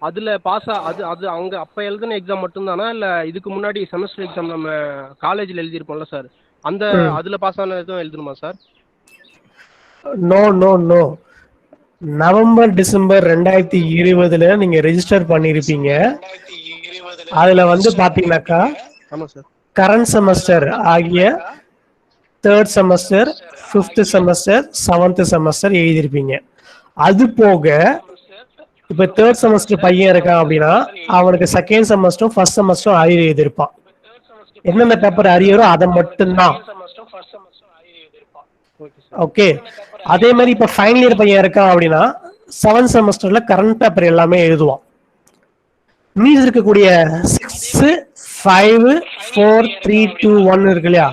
அதுல பாஸ் அது அவங்க அப்ப எழுதின எக்ஸாம் மட்டும்தானா இல்ல இதுக்கு முன்னாடி செமஸ்டர் எக்ஸாம் நம்ம காலேஜ்ல எழுதியிருப்போம்ல சார், அந்த அதுல பாஸ் ஆன எதுவும் எழுதணுமா sir? No no no, November December 2020 நீங்க ரெஜிஸ்டர் பண்ணிருப்பீங்க. அதுல வந்து பாத்தீங்கன்னாக்கா ஆமா சார். கரண்ட் செமஸ்டர் ஆகிய 3rd semester, 5th semester, 7th semester எழுதியிருப்பீங்க. அது போக இப்ப 3rd செமஸ்டர் பையன் இருக்கான் அப்படின்னா அவனுக்கு 2nd செமஸ்டரும் 1st செமஸ்டரும் அரியர் எழுதியிருப்பான். என்னென்ன பேப்பர் அரியரோ அதை மட்டும்தான். ஓகே, அதே மாதிரி இப்ப ஃபைனல் இயர் பையன் இருக்கான் அப்படின்னா 7th செமஸ்டர்ல கரண்ட் பேப்பர் எல்லாமே எழுதுவான். மீதி இருக்கக்கூடிய 6, 5, 4, 3, 2, 1 இருக்கு இல்லையா,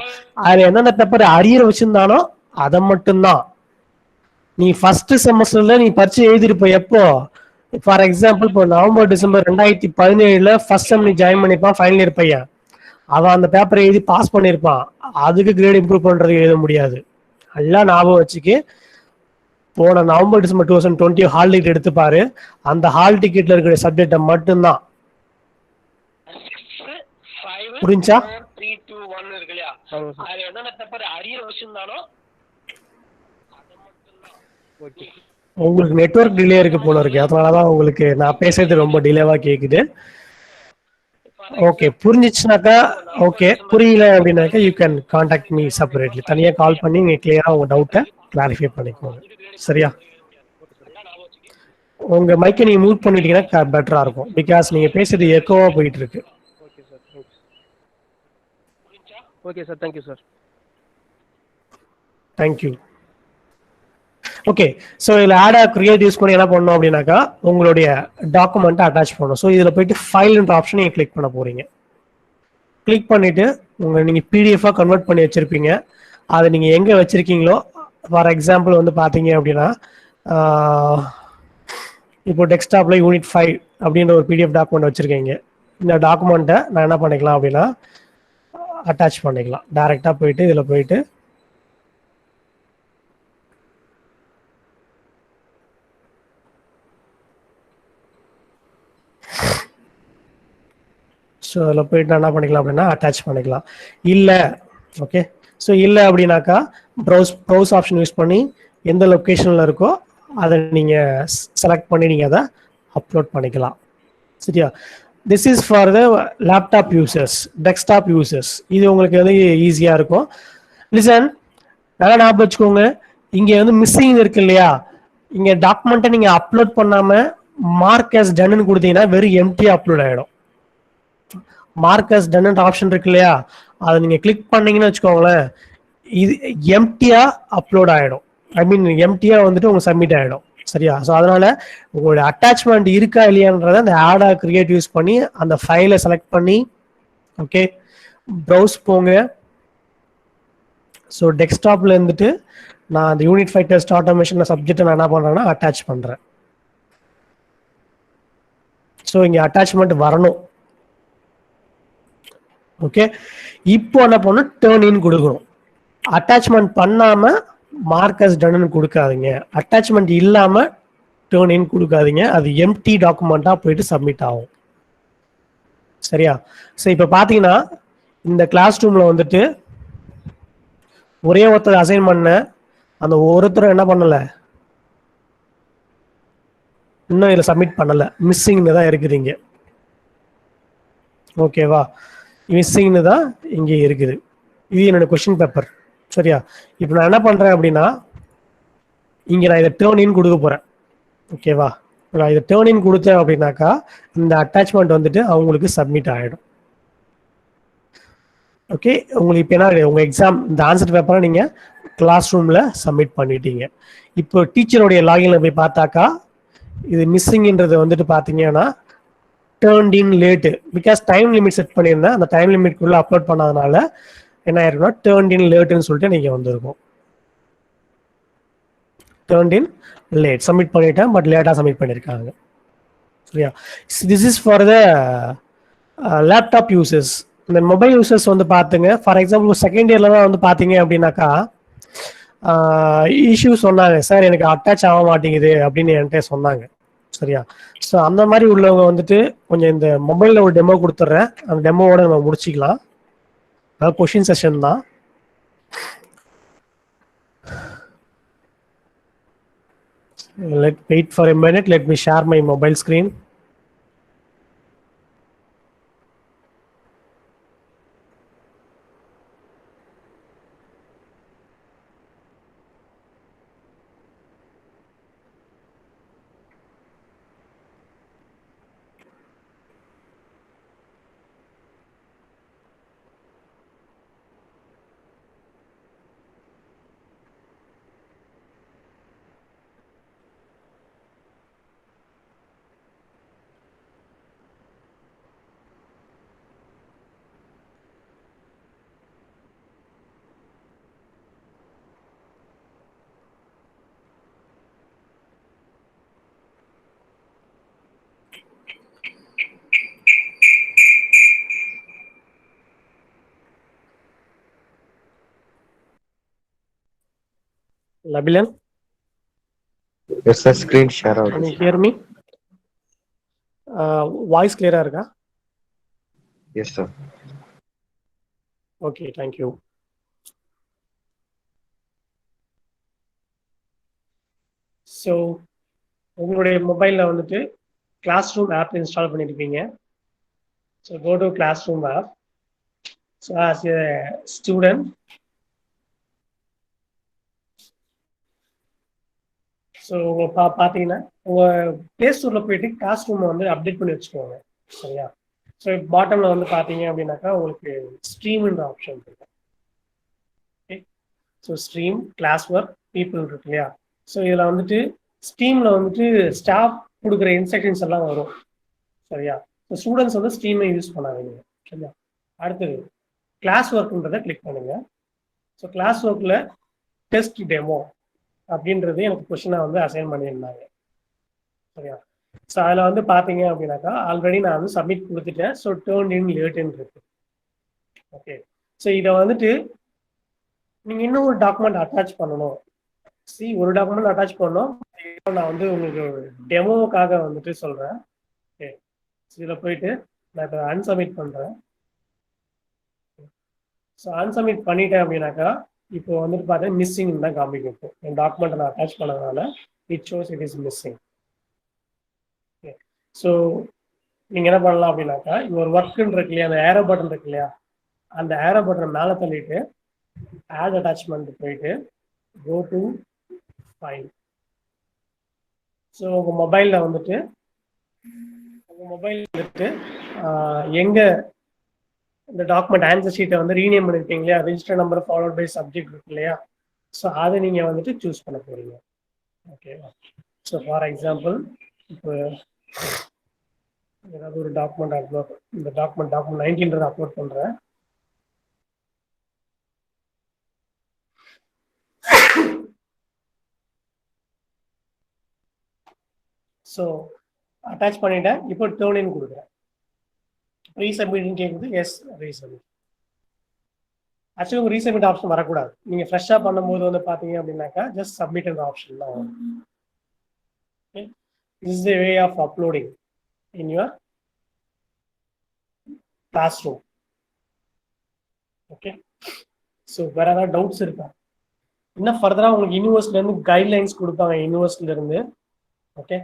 அதுல எந்தெந்த பேப்பர் அரியர் வச்சிருந்தானோ அதை மட்டும்தான். நீ ஃபர்ஸ்ட் செமஸ்டர்ல நீ பரிச்சை எழுதிருப்ப எப்போ, ஃபார் எக்ஸாம்பிள் இப்போ நவம்பர் டிசம்பர் 2017 ஃபர்ஸ்ட் செம் நீ ஜாயின் பண்ணிருப்பான் ஃபைனல் இயர் பையன், அவன் அந்த பேப்பரை எழுதி பாஸ் பண்ணிருப்பான். அதுக்கு கிரேட் இம்ப்ரூவ் பண்றது எழுத முடியாது. எல்லாம் ஞாபகம் வச்சுக்கு போன நவம்பர் டிசம்பர் 2020 ஹால் டிக்கெட் எடுத்து பாரு, அந்த ஹால் டிக்கெட்ல இருக்கிற சப்ஜெக்டை மட்டும்தான். புரிஞ்சா? உங்களுக்கு நெட்வொர்க் டிலே இருக்கு போல இருக்கு, அதனாலதான் உங்களுக்கு நான் பேசுறது ரொம்ப டிலேவா கேக்குது. ஓகே, புரிஞ்சிச்சுனாக்கா ஓகே, புரியல அப்படின்னாக்கா you can contact me separately, தனியா கால் பண்ணி நீங்க கிளியரா உங்க டவுட்டை கிளாரிஃபை பண்ணிக்கோங்க. சரியா? உங்க மைக்கை நீங்க மியூட் பண்ணிட்டீங்கன்னா பெட்டரா இருக்கும், பிகாஸ் நீங்க பேசுறது எக்கோவா போயிட்டு இருக்கு. Okay sir, thank you sir. Thank you. Okay, so இதில் ஆட் கிரியேட் யூஸ் பண்ணி என்ன பண்ணணும் அப்படின்னாக்கா உங்களுடைய டாக்குமெண்ட்டை அட்டாச் பண்ணணும். ஸோ இதில் போயிட்டு ஃபைல்ன்ற ஆப்ஷன் நீங்கள் கிளிக் பண்ண போறீங்க. கிளிக் பண்ணிட்டு நீங்கள் பிடிஎஃபாக கன்வெர்ட் பண்ணி வச்சிருப்பீங்க. அதை நீங்கள் எங்கே வச்சிருக்கீங்களோ, ஃபார் எக்ஸாம்பிள் வந்து பார்த்தீங்க அப்படின்னா இப்போ டெஸ்க்டாப்ல யூனிட் 5 அப்படின்ற ஒரு பிடிஎஃப் டாக்குமெண்ட் வச்சிருக்கீங்க. இந்த டாக்குமெண்ட்டை நான் என்ன பண்ணிக்கலாம் அப்படின்னா அட்டாச் பண்ணிக்கலாம். டைரெக்டாக போயிட்டு இதில் போயிட்டு ஸோ அதில் போயிட்டு நான் என்ன பண்ணிக்கலாம் அப்படின்னா அட்டாச் பண்ணிக்கலாம். இல்லை ஓகே, ஸோ இல்லை அப்படின்னாக்கா ப்ரௌஸ் ஆப்ஷன் யூஸ் பண்ணி எந்த லொக்கேஷனில் இருக்கோ அதை நீங்கள் செலக்ட் பண்ணி நீங்கள் அதை அப்லோட் பண்ணிக்கலாம். சரியா? This is for the laptop users. Desktop users இது உங்களுக்கு வந்து ஈஸியாக இருக்கும். லிசன், நல்லா ஞாபகம் வச்சுக்கோங்க, இங்கே வந்து மிஸ்ஸிங் இருக்கு இல்லையா, இங்கே டாக்குமெண்ட்டை நீங்கள் அப்லோட் பண்ணாமல் மார்க் அஸ் டன்னு கொடுத்தீங்கன்னா வெறும் எம்டியாக அப்லோட் ஆகிடும். மார்க் அஸ் டன் ஆப்ஷன் இருக்கு இல்லையா, அதை நீங்க கிளிக் பண்ணீங்கன்னு வச்சுக்கோங்களேன், இது எம்டியா அப்லோட் ஆயிடும். ஐ மீன் எம்டியா வந்துட்டு உங்களுக்கு சப்மிட் ஆயிடும். சரியா? ஸோ அதனால உங்களுடைய அட்டாச்மெண்ட் இருக்கா இல்லையான்றத அந்த ஆடா கிரியேட் யூஸ் பண்ணி அந்த ஃபைலை செலக்ட் பண்ணி ஓகே ப்ரௌஸ் போங்க. ஸோ டெஸ்க்டாப்ல இருந்துட்டு நான் அந்த யூனிட் 5 டெஸ்ட் ஆட்டோமேஷன் சப்ஜெக்டை நான் என்ன பண்றேன்னா அட்டாச் பண்றேன். ஸோ இங்க அட்டாச்மெண்ட் வரணும். ஓகே, இப்போ என்ன பண்ணணும், டேர்ன் இன் கொடுக்கணும். அட்டாச்மெண்ட் பண்ணாம மார்க்கஸ் டன் கொடுக்காதீங்க, அட்டாச்மெண்ட் இல்லாம டேர்ன் இன் கொடுக்காதீங்க. அது எம்டி டாக்குமெண்டா போயிட்டு சப்மிட் ஆகும். சரியா? ஸோ இப்போ பார்த்தீங்கன்னா இந்த கிளாஸ் ரூம்ல வந்துட்டு ஒரே ஒருத்தர் அசைன் பண்ண, அந்த ஒருத்தர் என்ன பண்ணல, இன்னும் இதில் சப்மிட் பண்ணல, மிஸ்ஸிங்னு தான் இருக்குதுங்க. ஓகேவா? மிஸ்ஸிங்னு தான் இங்கே இருக்குது. இது என்னோட கொஸ்டின் பேப்பர். சரியா? இப்போ நான் என்ன பண்றேன் அப்படின்னா இங்கே நான் இதை டேர்ன் இன் கொடுக்க போறேன். ஓகேவா? நான் இதை டேர்ன் இன் கொடுத்தேன் அப்படின்னாக்கா இந்த அட்டாச்மெண்ட் வந்துட்டு அவங்களுக்கு சப்மிட் ஆகிடும். ஓகே, உங்களுக்கு இப்போ என்ன உங்க எக்ஸாம் இந்த ஆன்சர் பேப்பரை நீங்க கிளாஸ் ரூம்ல சப்மிட் பண்ணிட்டீங்க. இப்போ டீச்சருடைய லாகின்ல போய் பார்த்தாக்கா இது மிஸ்ஸிங்ன்றது வந்துட்டு பார்த்தீங்கன்னா turned in late, because time limit set பண்ணியிருந்தேன், அந்த டைம் லிமிட்குள்ள அப்லோட் பண்ணாதனால என்ன ஆயிருக்குன்னா டேர்ன்ட் இன் லேட்டுன்னு சொல்லிட்டு நீங்க வந்திருக்கும். டேர்ன்ட் இன் லேட் சப்மிட் பண்ணிட்டேன், பட் லேட்டாக சப்மிட் பண்ணியிருக்காங்க. சரியா? This is for the laptop users. இந்த மொபைல் யூசர்ஸ் வந்து பார்த்துங்க, ஃபார் எக்ஸாம்பிள் செகண்ட் இயர்ல தான் வந்து பார்த்தீங்க அப்படின்னாக்கா இஷ்யூ சொன்னாங்க, சார் எனக்கு அட்டாச் ஆக மாட்டேங்குது அப்படின்னு என்கிட்ட சொன்னாங்க. சரியா? ஸோ அந்த மாதிரி உள்ளவங்க வந்துட்டு கொஞ்சம் இந்த மொபைலில் ஒரு டெமோ கொடுத்துட்றேன், அந்த டெமோவோட நம்ம முடிச்சிக்கலாம். அதாவது கொஷின் செஷன் தான். Wait for a minute, let me share my mobile screen. Labilan, Yes, sir. Screen share out. can you hear me? Voice clear இருக்கா? Yes, sir. Okay, thank you. So உங்களுடைய மொபைலில் வந்துட்டு கிளாஸ் ரூம் ஆப் இன்ஸ்டால் பண்ணியிருப்பீங்க. So go to classroom app. So as a student, so பார்த்தீங்கன்னா உங்கள் ப்ளே ஸ்டோரில் போயிட்டு கிளாஸ் ரூமை வந்து அப்டேட் பண்ணி வச்சுக்கோங்க. சரியா? ஸோ பாட்டமில் வந்து பார்த்தீங்க அப்படின்னாக்கா உங்களுக்கு ஸ்ட்ரீம்ன்ற ஆப்ஷன் இருக்கு. Okay, so stream, classwork, people இருக்கு இல்லையா? ஸோ இதில் வந்துட்டு ஸ்ட்ரீமில் வந்துட்டு ஸ்டாஃப் கொடுக்குற இன்ஸ்ட்ரக்ஷன்ஸ் எல்லாம் வரும். சரியா? ஸோ ஸ்டூடெண்ட்ஸ் வந்து ஸ்ட்ரீமை யூஸ் பண்ணாதீங்க. சரியா? அடுத்தது கிளாஸ் ஒர்க்குன்றதை கிளிக் பண்ணுங்க. ஸோ கிளாஸ் ஒர்க்கில் டெஸ்ட் டெமோ அப்படின்றது எனக்கு கொஸ்டினாக வந்து அசைன் பண்ணியிருந்தாங்க. சரியா? ஸோ அதில் வந்து பார்த்தீங்க அப்படின்னாக்கா ஆல்ரெடி நான் வந்து சப்மிட் கொடுத்துட்டேன். ஸோ டேர்ன் இன் லேட்டுன்னு இருக்கு. ஓகே, ஸோ இதை வந்துட்டு நீங்கள் இன்னும் ஒரு டாக்குமெண்ட் அட்டாச் பண்ணணும். ஒரு டாக்குமெண்ட் அட்டாச் பண்ணோம். நான் வந்து உங்களுக்கு டெமோவுக்காக வந்துட்டு சொல்கிறேன். ஓகே, இதில் போயிட்டு நான் இப்போ அன்சப்மிட் பண்ணுறேன். ஸோ அன்சப்மிட் பண்ணிட்டேன் அப்படின்னாக்கா இப்போ வந்துட்டு பார்த்தீங்கன்னா மிஸ்ஸிங் தான் காமிக்கும். என் டாக்குமெண்ட்டை நான் அட்டாச் பண்ணதுனால it shows it is missing. Okay, so நீங்கள் என்ன பண்ணலாம் அப்படின்னாக்கா இங்கே ஒரு ஒர்க்குன்னு இருக்கு இல்லையா, அந்த ஏரோ பட்டன் இருக்கு இல்லையா, அந்த ஏரோ பட்டனை மேலே தள்ளிட்டு ஆட் அட்டாச்மெண்ட் போயிட்டு கோ டு ஃபைல். ஸோ உங்கள் மொபைலில் வந்துட்டு எங்கே இந்த டாக்குமெண்ட் ஆன்சர் ஷீட்டை வந்து ரீநேம் பண்ணிருக்கீங்க இல்லையா, register number followed by subject இருக்கு இல்லையா, ஸோ அதை நீங்கள் வந்துட்டு சூஸ் பண்ண போறீங்க. ஓகேவா? ஸோ ஃபார் எக்ஸாம்பிள் இப்போ ஏதாவது ஒரு டாக்குமெண்ட் அப்லோட், இந்த டாக்குமெண்ட் 19 அப்லோட் பண்ணுறேன். ஸோ அட்டாச் பண்ணிட்டேன். இப்போ டேர்ன் இன் கொடுக்குறேன். ரீசப்மிட்னு கேட்குது. Yes, resubmit. ஆக்சுவலி உங்கள் ரீசப்மிட் ஆப்ஷன் வரக்கூடாது. நீங்கள் ஃப்ரெஷ்ஷாக பண்ணும்போது வந்து பார்த்தீங்க அப்படின்னாக்கா ஜஸ்ட் சப்மிட்ன்ற ஆப்ஷன் தான் வரும். Okay, this is the way of uploading in your classroom. Okay, so வேற ஏதாவது டவுட்ஸ் இருக்கா? இன்னும் ஃபர்தராக உங்களுக்கு யூனிவர்சிட்டிலேருந்து கைட்லைன்ஸ் கொடுப்பாங்க யூனிவர்சிட்டிலேருந்து. ஓகே,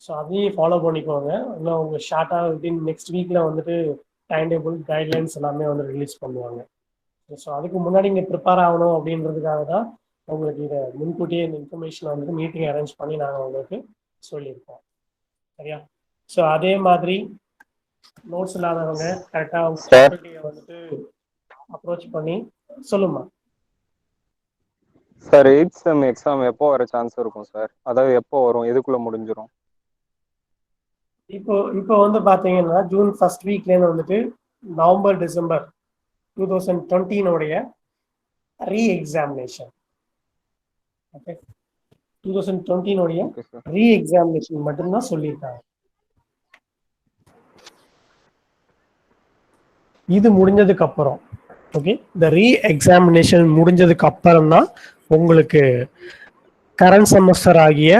ஸோ அதையும் ஃபாலோ பண்ணிக்கோங்க. இன்னும் அவங்க ஷார்ட்டாக வித்தின் நெக்ஸ்ட் வீக்கில் வந்துட்டு டைம் டேபிள் கைட்லைன்ஸ் எல்லாமே வந்து ரிலீஸ் பண்ணுவாங்க. ஸோ அதுக்கு முன்னாடி இங்கே ப்ரிப்பேர் ஆகணும் அப்படின்றதுக்காக தான் உங்களுக்கு இதை முன்கூட்டியே இந்த இன்ஃபர்மேஷனை வந்துட்டு மீட்டிங் அரேஞ்ச் பண்ணி நாங்கள் உங்களுக்கு சொல்லியிருக்கோம். சரியா? ஸோ அதே மாதிரி நோட்ஸ் இல்லாதவங்க கரெக்டாக அவங்க ஃபேக்கல்ட்டியை வந்துட்டு அப்ரோச் பண்ணி சொல்லுமா. சார் 8th செம் எக்ஸாம் எப்போ வர சான்ஸ் இருக்கும் சார்? அதாவது எப்போ வரும், எதுக்குள்ள முடிஞ்சிடும்? இப்போ வந்து பார்த்தீங்கன்னா ஜூன் ஃபர்ஸ்ட் வீக்லேருந்து வந்துட்டு நவம்பர் டிசம்பர் 2020 ரீ எக்ஸாமினேஷன். ஓகே, 2020 ரீ எக்ஸாமினேஷன் மட்டும்தான் சொல்லியிருக்காங்க. இது முடிஞ்சதுக்கு அப்புறம் ஓகே, இந்த ரீ எக்ஸாமினேஷன் முடிஞ்சதுக்கு அப்புறம் தான் உங்களுக்கு கரண்ட் செமஸ்டர் ஆகிய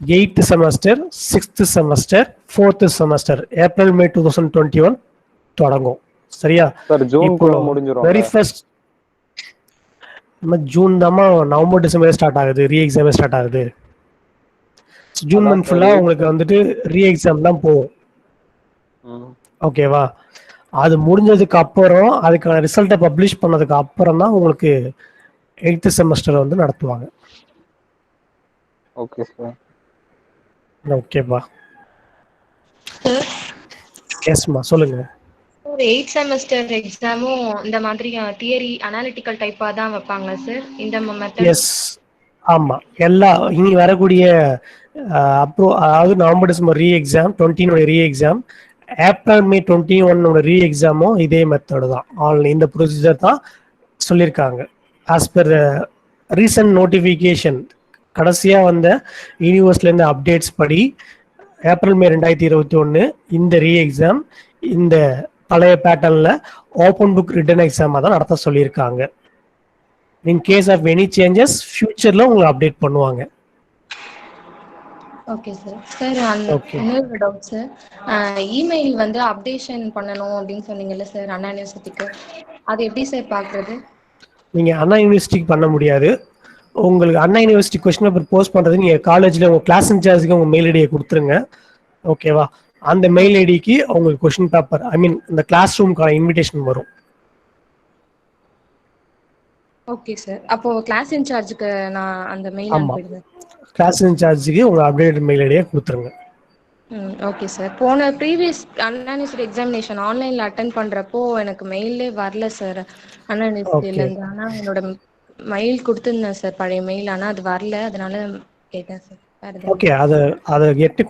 8th semester, 6th semester, 4th semester April May 2021 தொடங்கும். சரியா? சார் ஜூன் இப்போ குள்ள முடிஞ்சிரும். வெரி ஃபர்ஸ்ட் நம்ம ஜூன் தான் நவம்பர் டிசம்பர் ஸ்டார்ட் ஆகுது, ரீ எக்ஸாம் ஸ்டார்ட் ஆகுது. ஜூன் மந்த் ஃபுல்லா உங்களுக்கு வந்துட்டு ரீ எக்ஸாம் தான் போகும். ஓகேவா? அது முடிஞ்சதுக்கு அப்புறம் அதுக்கான ரிசல்ட்டை பப்ளிஷ் பண்ணதுக்கு அப்புறம் தான் உங்களுக்கு 8th செமஸ்டர் வந்து நடத்துவாங்க. Okay sir. ஓகேப்பா. சார் எஸ்மா சொல்லுங்க. ஒரு 8th செமஸ்டர் எக்ஸாமும் இந்த மாதிரி தியரி அனாலிட்டிக்கல் டைப்பா தான் வைப்பாங்க சார் இந்த மெத்தட்? எஸ், ஆமா. எல்லா இனி வரக்கூடிய அதாவது November December re exam 20 re exam, April May 21 ரீ எக்ஸாமும் இதே மெத்தடு தான். ஆன்லைன் இந்த ப்ரொசீஜர் தான் சொல்லியிருக்காங்க. ஆஸ் பர் ரீசன்ட் நோட்டிஃபிகேஷன் கடைசியா வந்த யூனிவர்ஸ்லேருந்து அப்டேட்ஸ் படி ஏப்ரல் மே 2021 இந்த ரீ எக்ஸாம் இந்த பழைய பேட்டர்ன்ல ஓப்பன் புக் ரிட்டன் எக்ஸாமா தான் நடத்த சொல்லியிருக்காங்க. In case of any changes ஃபியூச்சர்ல உங்களுக்கு அப்டேட் பண்ணுவாங்க. Okay sir. சார் இன்னொரு டவுட் சார், இமெயில் வந்து அப்டேஷன் பண்ணணும் அப்படின்னு சொன்னீங்கல்ல சார் அண்ணா யூனிவர்சிட்டிக்கு, அது எப்படி சார் பார்க்குறது? நீங்க அண்ணா யூனிவர்சிட்டிக்கு பண்ண முடியாது. உங்களுக்கு அண்ணா யூனிவர்சிட்டி கொஸ்டின் பேப்பர் போஸ்ட் பண்றது நீங்க காலேஜ்ல உங்க கிளாஸ் இன்சார்ஜுக்கு உங்க மெயில் ஐடியை கொடுத்துருங்க. ஓகேவா? அந்த மெயில் ஐடிக்கு உங்களுக்கு கொஸ்டின் பேப்பர் இந்த கிளாஸ் ரூமுக்கான இன்விடேஷன் வரும். Okay sir. அப்போ கிளாஸ் இன்சார்ஜுக்கு நான் அந்த மெயில் அனுப்பிடுறேன். கிளாஸ் இன்சார்ஜுக்கு உங்க அப்டேட் மெயில் ஐடியை கொடுத்துருங்க. Okay sir. போன ப்ரீவியஸ் அண்ணா யூனிவர்சிட்டி எக்ஸாமினேஷன் ஆன்லைன்ல அட்டென்ட் பண்றப்போ எனக்கு மெயிலே வரல சார் அண்ணா யூனிவர்சிட்டில இருந்து. ஆனா என்னோட மெயில் கொடுத்துருந்தேன் சார், பழைய மெயில். ஆனா அது வரல, அதனால கேட்டேன் சார். ஓகே, அதை எட்டு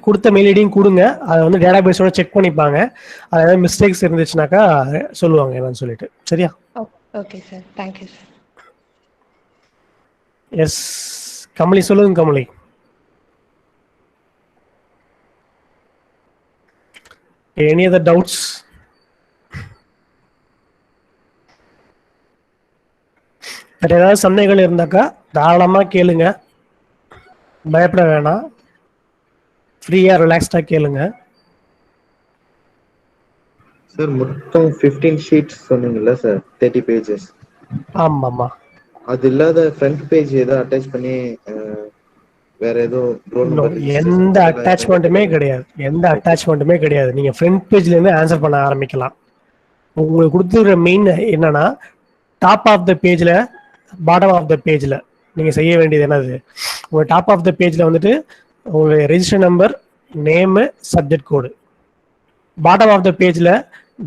கொடுத்த மெயில் ஐடியும் கொடுங்க. அதை வந்து டேட்டா பேஸோட செக் பண்ணிப்பாங்க. அது ஏதாவது மிஸ்டேக்ஸ் இருந்துச்சுனாக்கா சொல்லுவாங்க என்னன்னு சொல்லிட்டு. சரியா? Okay sir. Thank you sir. Yes Kamali, சொல்லுங்க கமலி. Any other doubts? வேற ஏதாவது சந்தேகங்கள் இருந்தாக்கா தாராளமா கேளுங்க, பயப்பட வேணாம், ஃப்ரீயா ரிலாக்ஸ்டா கேளுங்க. சார் மொத்தம் 15 ஷீட்ஸ் சொன்னீங்கல்ல சார், 30 பேஜஸ். ஆமாம்மா. அது இல்லாத ஃப்ரண்ட் பேஜ் ஏதோ அட்டாச் பண்ணி வேற ஏதோ எந்த அட்டாச்மெண்ட்டுமே கிடையாது. நீங்க ஃப்ரண்ட் பேஜ்ல இருந்து ஆன்சர் பண்ண ஆரம்பிக்கலாம். உங்களுக்கு கொடுத்துருக்கிற மெயின் என்னன்னா டாப் ஆஃப் த பேஜ்ல பாட்டம் ஆஃப் த பேஜ்ல நீங்க செய்ய வேண்டியது என்னது, உங்க டாப் ஆஃப் த பேஜ்ல வந்துட்டு உங்களுடைய register number, name, subject code. Bottom of the பேஜ்ல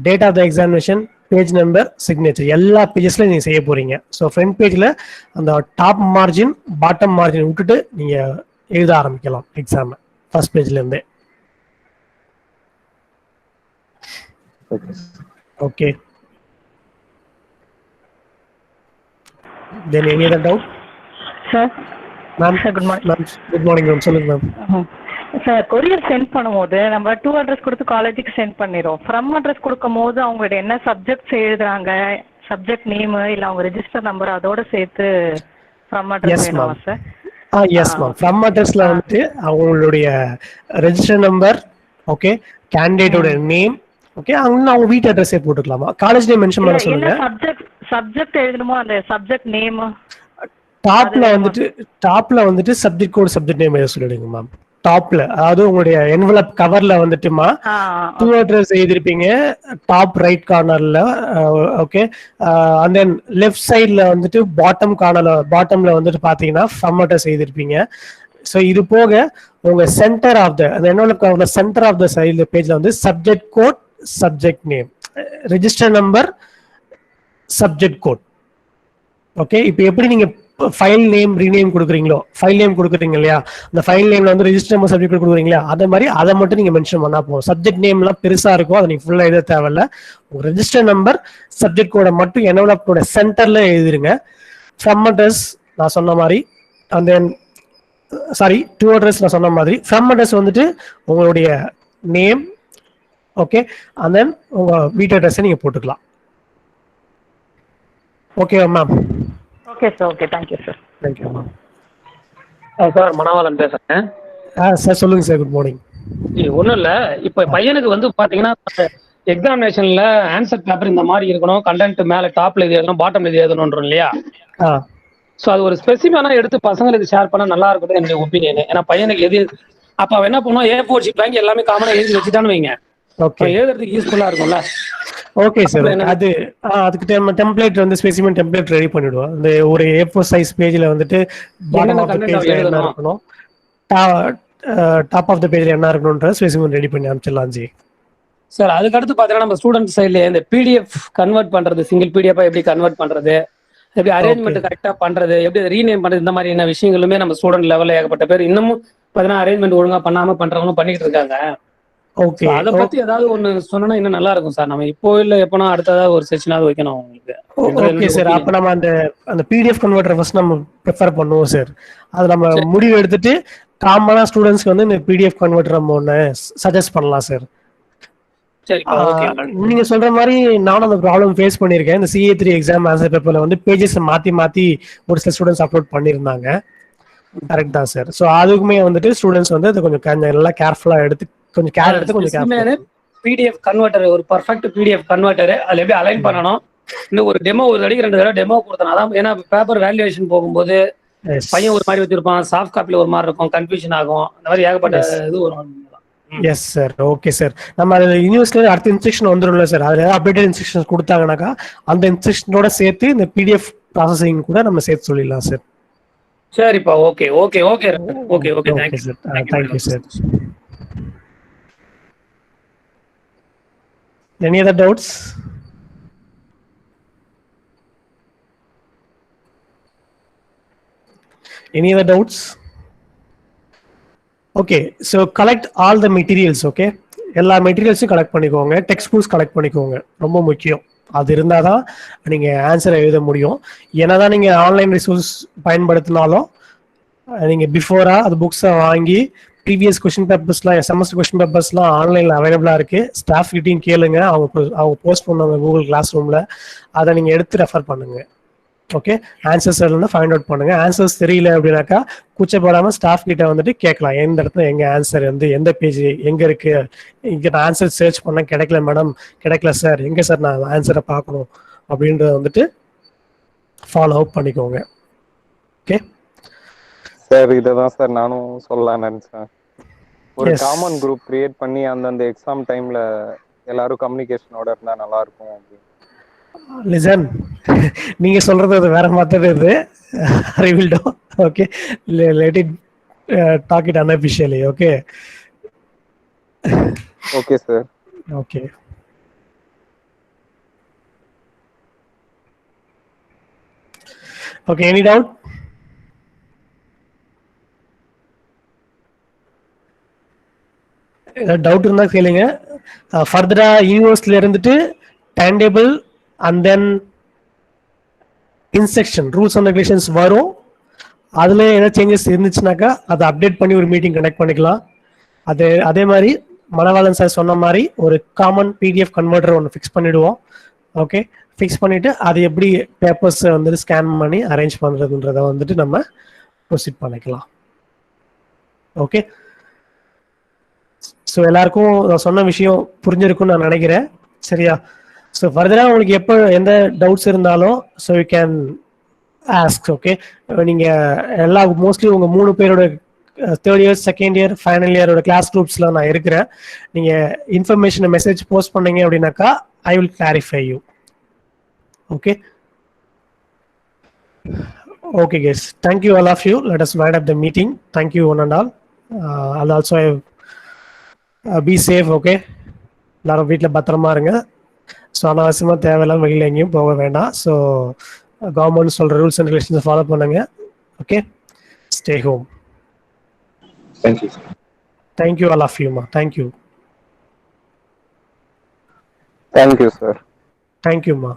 date of the examination, page number, signature. எல்லா பேஜஸ்ல நீங்க செய்ய போறீங்க. ஸோ ஃப்ரண்ட் பேஜ்ல அந்த டாப் மார்ஜின் பாட்டம் மார்ஜின் விட்டுட்டு நீங்க எழுத ஆரம்பிக்கலாம் எக்ஸாம் ஃபர்ஸ்ட் பேஜ்ல இருந்தே. Okay. Then any other doubt? Sir ma'am good morning. Ma'am good morning ma'am, சொல்லுங்க மேம். சார் கொரியர் சென்ட் பண்ணும்போது நம்ம டூ அட்ரஸ் கொடுத்து காலேஜுக்கு சென்ட் பண்ணிடுறோம். ஃப்ரம் அட்ரஸ் கொடுக்கும் போது அவங்களோட என்ன சப்ஜெக்ட்ஸ் எழுதுறாங்க, சப்ஜெக்ட் நேமு இல்லை அவங்க ரெஜிஸ்டர் நம்பர் அதோட சேர்த்து ஃப்ரம் அட்ரஸ் வேணுமா சார்? Yes ma'am. ஃப்ரம் அட்ரஸ்ல வந்துட்டு அவங்களுடைய ரெஜிஸ்டர் நம்பர், ஓகே, கேண்டிடேட்டோட நேம், ஓகே, அவங்க வீட்டு அட்ரஸே போட்டுக்கலாமா? காலேஜ் நேம் மென்ஷன் பண்ண சொல்லுங்க. சப்ஜெக்ட் எழுதணுமோ அந்த சப்ஜெக்ட் நேம் டாப்ல வந்துட்டு சப்ஜெக்ட் கோட், சப்ஜெக்ட் நேம் எழுத சொல்லிடுங்க மேம். டாப்ல, அதாவது உங்களுடைய என்வலப் கவர்ல வந்துட்டுமா டூ அட்ரஸ் எழுதிருப்பீங்க டாப் ரைட் கார்னர்ல, ஓகே. அண்ட் தென் லெஃப்ட் சைட்ல வந்துட்டு பாட்டம்ல வந்துட்டு பாத்தீங்கன்னா ஃப்ரம் அட்ரஸ் எழுதிருப்பீங்க. ஸோ இது போக உங்க சென்டர் ஆஃப் த என்வலப் கவர்ல சென்டர் ஆஃப் த சைடு பேஜ்ல வந்து subject code, subject name, register number, subject code. Okay. இப்போ எப்படி நீங்க ஃபைல் நேம் ரீநேம் கொடுக்குறீங்களோ, ஃபைல் நேம் கொடுக்குறீங்க இல்லையா, அந்த ஃபைல் நேம்ல வந்து ரெஜிஸ்டர் நம்பர், சப்ஜெக்ட் கோட் கொடுக்குறீங்களா, அதே மாதிரி அதை மட்டும் நீங்க மென்ஷன் பண்ணா போதும். சப்ஜெக்ட் நேம்லாம் பெருசா இருக்கும், அதை நீங்க ஃபுல்லா எழுத தேவையில்ல. உங்க ரெஜிஸ்டர் நம்பர், சப்ஜெக்ட் கோட மட்டும் என்வலப்போட சென்டர்ல எழுதிருங்க. ஃப்ரம் அட்ரஸ் நான் சொன்ன மாதிரி, அண்ட் தென் டூ அட்ரஸ் நான் சொன்ன மாதிரி, ஃப்ரம் அட்ரஸ் வந்துட்டு உங்களுடைய நேம், ஓகே, அண்ட் தென் உங்கள் வீட்டு அட்ரஸை நீங்கள் போட்டுக்கலாம். Okay ma'am. Okay sir, okay, thank you sir. Thank you ma'am. Sir மணவாளன் பேசுறேன். சார் சொல்லுங்கள் சார், குட் மார்னிங். ஒன்றும் இல்லை, இப்போ பையனுக்கு வந்து பார்த்தீங்கன்னா எக்ஸாமினேஷனில் ஆன்சர் பேப்பர் இந்த மாதிரி இருக்கணும், கண்டென்ட் மேலே டாப்பில் இது எழுதணும், பாட்டமில் இது எழுதணுன்றோம் இல்லையா? ஸோ அது ஒரு ஸ்பெசிஃபிக்காக எடுத்து பசங்களுக்கு ஷேர் பண்ணால் நல்லா இருக்குது என்னுடைய ஒப்பீனியன். ஏன்னா பையனுக்கு எது அப்போ அவன் என்ன பண்ணுவோம், A4 ஷீட் வாங்கி எல்லாமே காமனாக எழுதி வச்சுட்டான்னு வைங்க, எழுதுறதுக்கு யூஸ்ஃபுல்லாக இருக்கும்ல. ஓகே சார், அது அதுக்கு டெம்ப்ளேட் வந்து ஸ்பெசிமென் டெம்ப்ளேட் ரெடி பண்ணிடுவோம். அந்த ஒரு A4 சைஸ் பேஜ்ல வந்துட்டு பாட்டம் ஆஃப் தி பேஜ்ல என்ன இருக்கணும், டாப் ஆஃப் தி பேஜ்ல என்ன இருக்கணும்ன்ற ஸ்பெசிமென் ரெடி பண்ணி அனுப்பிச்சிடலாம் ஜி. சார் அதுக்கடுத்து பார்த்தீங்கன்னா நம்ம ஸ்டூடெண்ட் சைட்ல இந்த PDF கன்வெர்ட் பண்றது, சிங்கிள் PDF எப்படி கன்வெர்ட் பண்றது, எப்படி அரேஞ்ச்மெண்ட் கரெக்டா பண்றது, எப்படி ரீநேம் பண்றது, இந்த மாதிரியான விஷயங்களுமே நம்ம ஸ்டூடெண்ட் லெவல்ல ஏகப்பட்ட பேர் இன்னமும் பார்த்தீங்கன்னா அரேஞ்ச்மெண்ட் ஒழுங்கா பண்ணாம பண்றவங்களும் பண்ணிட்டு இருக்காங்க. ஓகே, அதை பத்தி ஏதாவது ஒண்ணு சொன்னா இன்னும் நல்லா இருக்கும் சார். நம்ம இப்போ இல்ல எப்பனா அடுத்ததா ஒரு செஷனாவது வைக்கணும் உங்களுக்கு. ஓகே சார், அப்ப நம்ம அந்த PDF கன்வெர்ட்டர் ஃபர்ஸ்ட் நம்ம ப்ரிஃபர் பண்ணுவோம் சார். அது நம்ம முடிவு எடுத்துட்டு காமனா ஸ்டூடெண்ட்ஸ்க்கு வந்து இந்த PDF கன்வெர்ட்டர் நம்ம ஒன்று சஜஸ்ட் பண்ணலாம் சார். நீங்க சொல்ற மாதிரி நானும் அந்த ப்ராப்ளம் ஃபேஸ் பண்ணிருக்கேன். இந்த CA3 எக்ஸாம் ஆன்சர் பேப்பர்ல வந்து பேஜஸ் மாத்தி ஒரு சில ஸ்டூடெண்ட்ஸ் அப்லோட் பண்ணிருந்தாங்க. கரெக்ட் தான் சார். ஸோ அதுக்குமே வந்துட்டு ஸ்டூடெண்ட்ஸ் வந்து அதை கொஞ்சம் நல்லா கேர்ஃபுல்லா எடுத்து கொஞ்சம் கேர் எடுத்து கொஞ்சம் PDF கன்வெர்ட்டர், ஒரு பர்ஃபெக்ட் PDF கன்வெர்ட்டர் அதுல எப்படி அலைன் பண்ணணும், இன்னும் ஒரு டெமோ ஒரு தடவை 2 தடவை டெமோ கொடுத்தனா தான். ஏன்னா பேப்பர் வேல்யூவேஷன் போகும்போது பையன் ஒரு மாதிரி வச்சிருப்பான், சாஃப்ட் காப்பில ஒரு மாதிரி இருக்கும், கன்ஃபியூஷன் ஆகும், அந்த மாதிரி ஏகப்பட்ட இது வரும். Yes sir, okay sir. நம்ம அதில் யூனிவர்சிட்டியில் அடுத்த இன்ஸ்ட்ரக்ஷன் வந்துடும்ல சார், அதில் அப்டேட்டட் இன்ஸ்ட்ரக்ஷன்ஸ் கொடுத்தாங்கனாக்கா அந்த இன்ஸ்ட்ரக்ஷனோட சேர்த்து இந்த PDF ப்ராசஸிங் கூட நம்ம சேர்த்து சொல்லிடலாம் சார். சரிப்பா, okay okay okay okay okay thank you sir. Thank you sir. Any other doubts? Any other doubts? Okay, so collect all the materials. Okay, எல்லா மெட்டீரியல்ஸும் கலெக்ட் பண்ணிக்கோங்க. டெக்ஸ்ட் புக்ஸ் கலெக்ட் பண்ணிக்கோங்க, ரொம்ப முக்கியம். அது இருந்தால் தான் நீங்கள் ஆன்சரை எழுத முடியும். என்னதான் நீங்கள் ஆன்லைன் ரிசோர்ஸ் பயன்படுத்தினாலும் நீங்கள் பிஃபோராக அது புக்ஸை வாங்கி ப்ரீவியஸ் கொஸ்டின் பேப்பர்ஸ்லாம், செமஸ்டர் கொஸ்டின் பேப்பர்ஸ்லாம் ஆன்லைனில் அவைலபிளாக இருக்குது. ஸ்டாஃப் கிட்டையும் கேளுங்க, அவங்க போஸ்ட் பண்ணுவாங்க கூகுள் கிளாஸ் ரூமில், அதை நீங்கள் எடுத்து ரெஃபர் பண்ணுங்க. ஓகே, ஆன்சர்ஸ் இல்லைன்னா ஃபைண்ட் அவுட் பண்ணுங்க. ஆன்சர்ஸ் தெரியல அப்படின்னாக்கா கூச்சப்படாமல் ஸ்டாஃப் கிட்ட வந்துட்டு கேட்கலாம், எந்த இடத்துல எங்க ஆன்சர் வந்து எந்த பேஜ் எங்க இருக்கு, இங்கே நான் ஆன்சர் சர்ச் பண்ண கிடைக்கல மேடம், கிடைக்கல சார், எங்க சார் நான் ஆன்சரை பார்க்கணும் அப்படின்றத வந்துட்டு ஃபாலோ அப் பண்ணிக்கோங்க. ஓகே சார், இததான் சார் நானும் சொல்லலாம் நினைச்சேன். ஒரு காமன் குரூப் கிரியேட் பண்ணி அந்தந்த எக்ஸாம் டைம்ல எல்லாரும் கம்யூனிகேஷனோட இருந்தா நல்லா இருக்கும் அப்படின்னு. லிசன், நீங்க சொல்றது அது வேற மாதிரி இது ரிவீல்டோ. Okay, let it talk it unofficially. Okay okay sir. Okay, okay, any doubt? Doubt இருந்தா கேளுங்க. ஃபர்தரா யூனிவர்ஸ்ல இருந்துட்டு time table and then instruction, rules and regulations வரும். அதுல ஏதாவது சேஞ்சஸ் இருந்துச்சுனாக்கா அதை அப்டேட் பண்ணி ஒரு மீட்டிங் கனெக்ட் பண்ணிக்கலாம். அதே மாதிரி மணவாளன் சார் சொன்ன மாதிரி ஒரு காமன் PDF கன்வெர்ட்டர் ஒன்று ஃபிக்ஸ் பண்ணிடுவோம். ஓகே, ஃபிக்ஸ் பண்ணிட்டு அது எப்படி பேப்பர்ஸ் வந்துட்டு ஸ்கேன் பண்ணி அரேஞ்ச் பண்றதுன்றத வந்துட்டு நம்ம ப்ரொசீட் பண்ணிக்கலாம். ஓகே, ஸோ எல்லாருக்கும் நான் சொன்ன விஷயம் புரிஞ்சிருக்கும்னு நான் நினைக்கிறேன். சரியா? ஸோ ஃபர்தராக உங்களுக்கு எப்போ எந்த டவுட்ஸ் இருந்தாலும் so you can ask. Okay, நீங்கள் எல்லா மோஸ்ட்லி உங்கள் 3 பேரோட third year, second year, final இயரோட கிளாஸ் குரூப்ஸில் நான் இருக்கிறேன். நீங்கள் இன்ஃபர்மேஷனை மெசேஜ் போஸ்ட் பண்ணீங்க அப்படின்னாக்கா I will clarify you. Okay okay guys, thank you all of you. Let us wind up the meeting. Thank you one and all. I'll also be safe. Okay, எல்லாரும் வீட்டில் பத்திரமா இருங்க. ஸோ அனாவசியமாக தேவையில்லாம வெளியில் எங்கேயும் போக வேண்டாம். ஸோ கவர்மெண்ட் சொல்கிற ரூல்ஸ் அண்ட் ரெகுலேஷன்ஸை ஃபாலோ பண்ணுங்க. Okay, stay home. Thank you. Thank you all of you ma. Thank you. Thank you sir. Thank you ma.